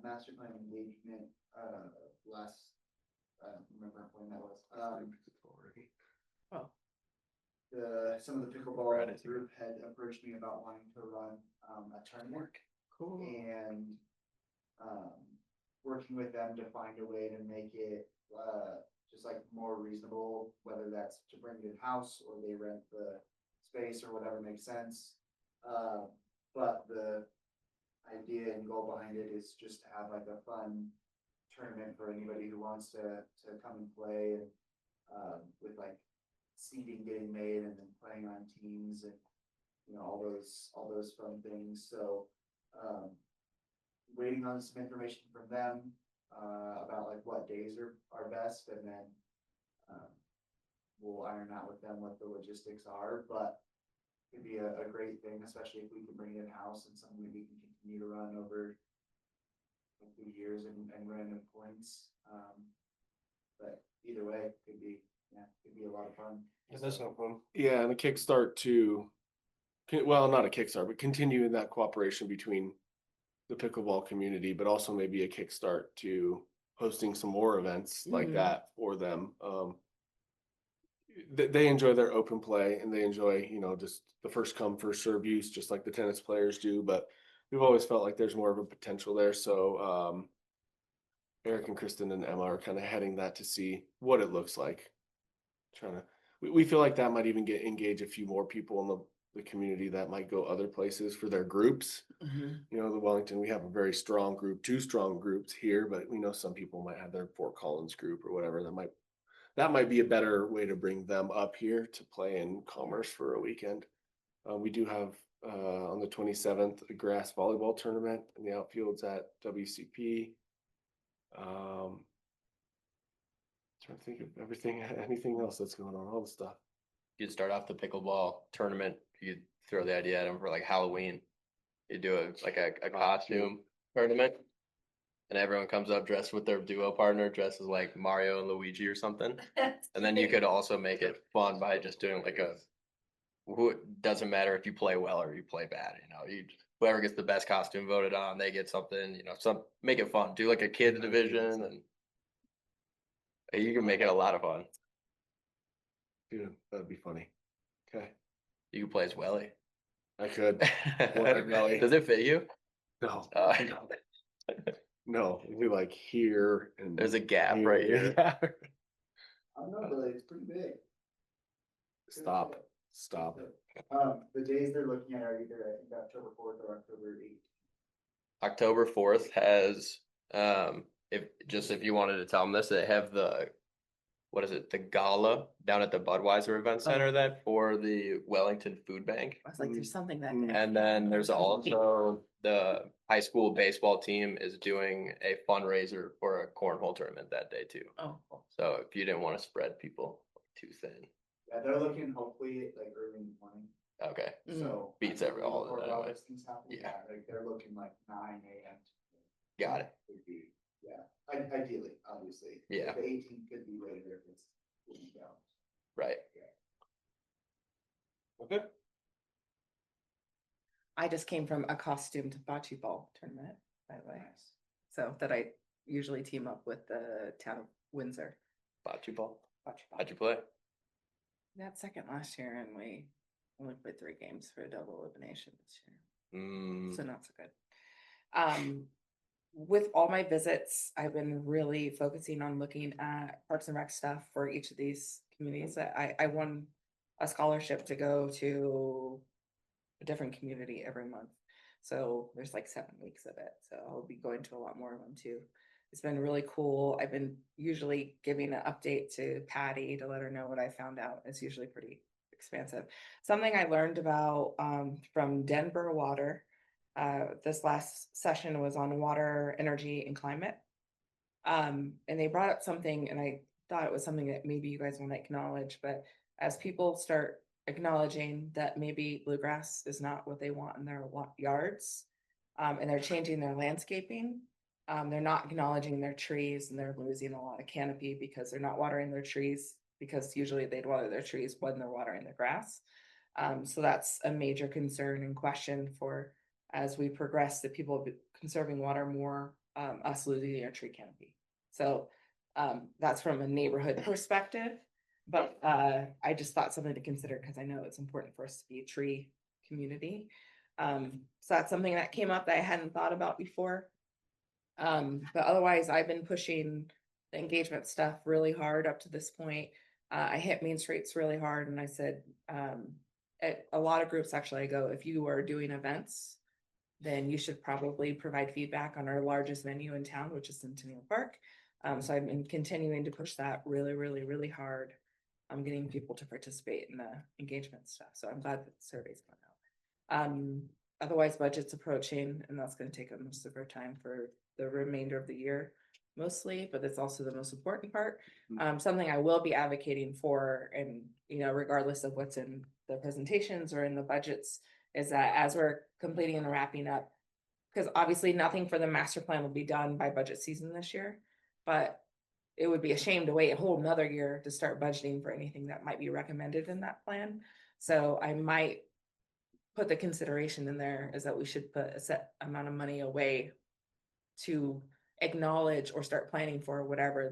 master plan engagement, last, I don't remember when that was. Some of the pickleball group had approached me about wanting to run a tournament. Cool. And working with them to find a way to make it just like more reasonable, whether that's to bring it in-house or they rent the space or whatever makes sense. But the idea and goal behind it is just to have like a fun tournament for anybody who wants to come and play, and with like seeding getting made and then playing on teams and all those fun things. So waiting on some information from them about like what days are best, and then we'll iron out with them what the logistics are. But it'd be a great thing, especially if we can bring it in-house and something we can continue to run over a few years and random points. But either way, could be a lot of fun. It does sound fun. Yeah, and a kickstart to, well, not a kickstart, but continuing that cooperation between the pickleball community, but also maybe a kickstart to hosting some more events like that for them. they enjoy their open play and they enjoy, just the first come, first serve use, just like the tennis players do. But we've always felt like there's more of a potential there. So Eric and Kristen and Emma are kind of heading that to see what it looks like. We feel like that might even engage a few more people in the community that might go other places for their groups. The Wellington, we have a very strong group, 2 strong groups here, but we know some people might have their Fort Collins group or whatever. That might be a better way to bring them up here to play in Commerce for a weekend. We do have on the 27th a grass volleyball tournament in the outfields at WCP. Trying to think of anything else that's going on, all the stuff. You'd start off the pickleball tournament. You'd throw the idea at them for like Halloween. You do a costume tournament, and everyone comes up dressed with their duo partner, dressed as like Mario and Luigi or something. And then you could also make it fun by just doing it doesn't matter if you play well or you play bad. Whoever gets the best costume voted on, they get something. Make it fun. Do like a kids division, and you can make it a lot of fun. Dude, that'd be funny. Okay. You can play as Welly. I could. Does it fit you? No. No, we like here and There's a gap right here. I don't know, but it's pretty big. Stop. The days they're looking at are either, I think, October 4th or October 8th. October 4th has, if you wanted to tell them this, they have the gala down at the Budweiser Event Center for the Wellington Food Bank. I was like, there's something that day. And then there's also the high school baseball team is doing a fundraiser for a cornhole tournament that day too. Oh, cool. So if you didn't want to spread people too thin. Yeah, they're looking hopefully like early in the morning. Okay. So Beats all of that. Anyway. Yeah. Like they're looking like 9 a.m. Got it. Would be, yeah. Ideally, obviously. Yeah. The 18th could be later if it's cooling down. Right. Okay. I just came from a costumed bocce ball tournament, by the way. Nice. So that I usually team up with the town of Windsor. Bocce ball. Bocce ball. How'd you play? We got second last year and we only played 3 games for a double elimination this year. So not so good. With all my visits, I've been really focusing on looking at Parks and Rec stuff for each of these communities. I won a scholarship to go to a different community every month. So there's like 7 weeks of it. So I'll be going to a lot more of them too. It's been really cool. I've been usually giving an update to Patty to let her know what I found out. It's usually pretty expansive. Something I learned about from Denver Water. This last session was on water, energy, and climate. And they brought up something, and I thought it was something that maybe you guys want to acknowledge, but as people start acknowledging that maybe bluegrass is not what they want in their yards, and they're changing their landscaping, they're not acknowledging their trees, and they're losing a lot of canopy because they're not watering their trees, because usually they'd water their trees when they're watering the grass. So that's a major concern and question for as we progress, the people conserving water more, us losing our tree canopy. So that's from a neighborhood perspective, but I just thought something to consider because I know it's important for us to be a tree community. So that's something that came up that I hadn't thought about before. But otherwise, I've been pushing the engagement stuff really hard up to this point. I hit Main Streets really hard, and I said, at a lot of groups actually, I go, if you are doing events, then you should probably provide feedback on our largest venue in town, which is Centennial Park. So I've been continuing to push that really, really, really hard. I'm getting people to participate in the engagement stuff. So I'm glad that the survey's going out. Otherwise, budget's approaching, and that's going to take up most of our time for the remainder of the year, mostly, but it's also the most important part. Something I will be advocating for, and regardless of what's in the presentations or in the budgets, is that as we're completing and wrapping up, because obviously nothing for the master plan will be done by budget season this year, but it would be a shame to wait a whole nother year to start budgeting for anything that might be recommended in that plan. So I might put the consideration in there is that we should put a set amount of money away to acknowledge or start planning for whatever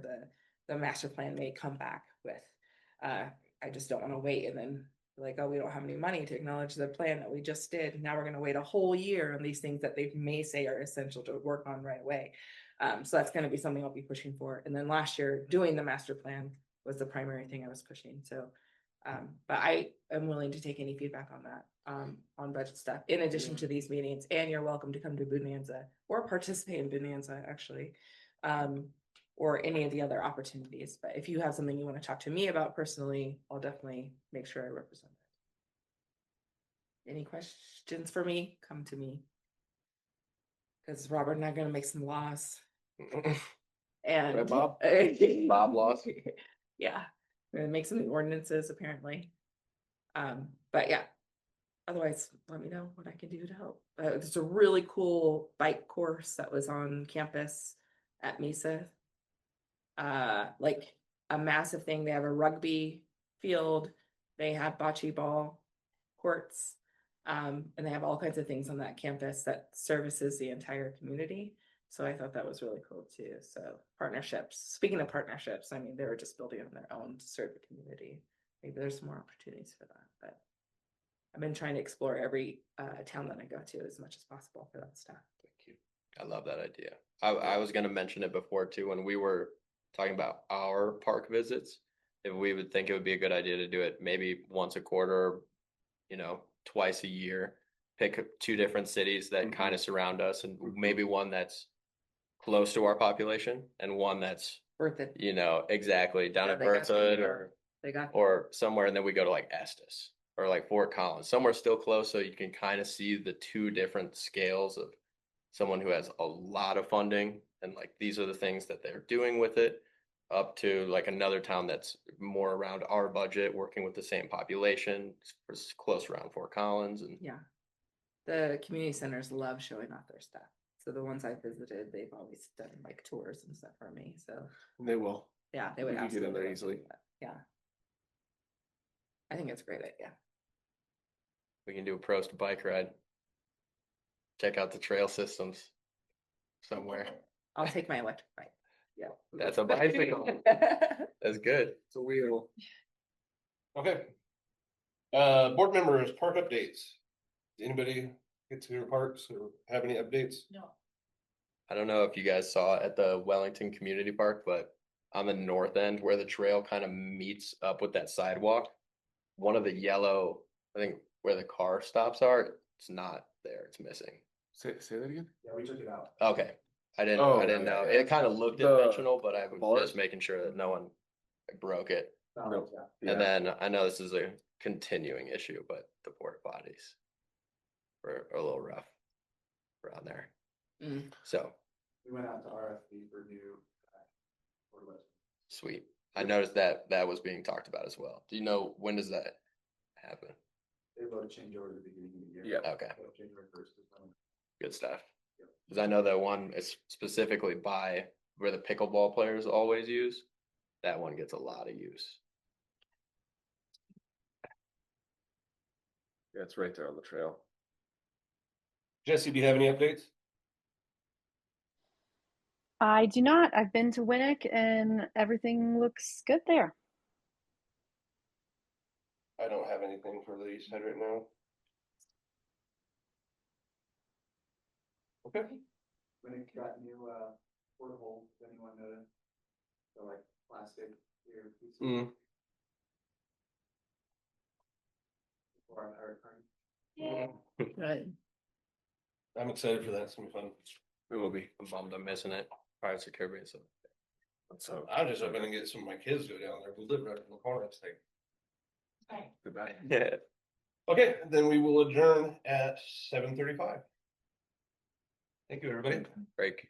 the master plan may come back with. I just don't wanna wait and then like, oh, we don't have any money to acknowledge the plan that we just did. Now we're gonna wait a whole year on these things that they may say are essential to work on right away. So that's gonna be something I'll be pushing for. And then last year, doing the master plan was the primary thing I was pushing, so. But I am willing to take any feedback on that, on budget stuff, in addition to these meetings, and you're welcome to come to Bonanza or participate in Bonanza, actually. Or any of the other opportunities, but if you have something you want to talk to me about personally, I'll definitely make sure I represent it. Any questions for me, come to me. Cause Robert and I are gonna make some laws. And Right, Bob? Bob laws. Yeah, we're gonna make some ordinances apparently. But yeah, otherwise, let me know what I can do to help. It's a really cool bike course that was on campus at Mesa. Like a massive thing. They have a rugby field, they have bocce ball courts, and they have all kinds of things on that campus that services the entire community. So I thought that was really cool too. So partnerships, speaking of partnerships, I mean, they were just building on their own to serve the community. Maybe there's more opportunities for that, but I've been trying to explore every town that I go to as much as possible for that stuff. Thank you. I love that idea. I was gonna mention it before too, when we were talking about our park visits. If we would think it would be a good idea to do it maybe once a quarter, you know, twice a year, pick 2 different cities that kind of surround us, and maybe one that's close to our population and one that's, Worth it. you know, exactly down Yeah, at they got Berthoud you. or They got somewhere, and then we go to like Estes or like Fort Collins, somewhere still close, so you can kind of see the 2 different scales of someone who has a lot of funding and like these are the things that they're doing with it, up to like another town that's more around our budget, working with the same population, it's close around Fort Collins. And Yeah. The community centers love showing off their stuff. So the ones I visited, they've always done like tours and stuff for me. So They will. yeah, they would We can get in there absolutely love to easily. do that. Yeah. I think it's a great idea. we can do a PROST bike ride. Check out the trail systems somewhere. I'll take my electric bike. Yeah. That's a bicycle. That's good. It's a wheel. Okay. Board members, park updates. Anybody get to your parks or have any updates? No. I don't know if you guys saw at the Wellington Community Park, but on the north end where the trail kind of meets up with that sidewalk, one of the yellow, I think where the car stops are, it's not there, it's missing. Say that again? Yeah, we took it out. Okay, I didn't Oh, know. yeah. It kind of looked The dimensional, but I was bollard? just making sure that no one like, broke it. Oh, yeah. And then I know this is a continuing issue, but the porta potties were a little rough around there. Mm. So We went out to RFP for new. Portlet. sweet. I noticed that was being talked about as well. Do you know when does that happen? They voted change over at the beginning of the year. Yeah. Okay, January 1st is when. good stuff. Yep. Because I know that one is specifically by where the pickleball players always use. That one gets a lot of use. Yeah, it's right there on the trail. Jesse, do you have any updates? I do not. I've been to Winnick and everything looks good there. I don't have anything for the east side right now. Okay. When it got new, portable, anyone noticed? So like plastic clear pieces. Mm. Or on our current. Good. I'm excited for that. It's gonna be fun. It will be. I'm bummed I'm missing it. Private security, so. So I'm just hoping to get some of my kids to go down there. We live right in the corner. It's like, goodbye. Yeah. okay, then we will adjourn at 7:35. Thank you, everybody. Break.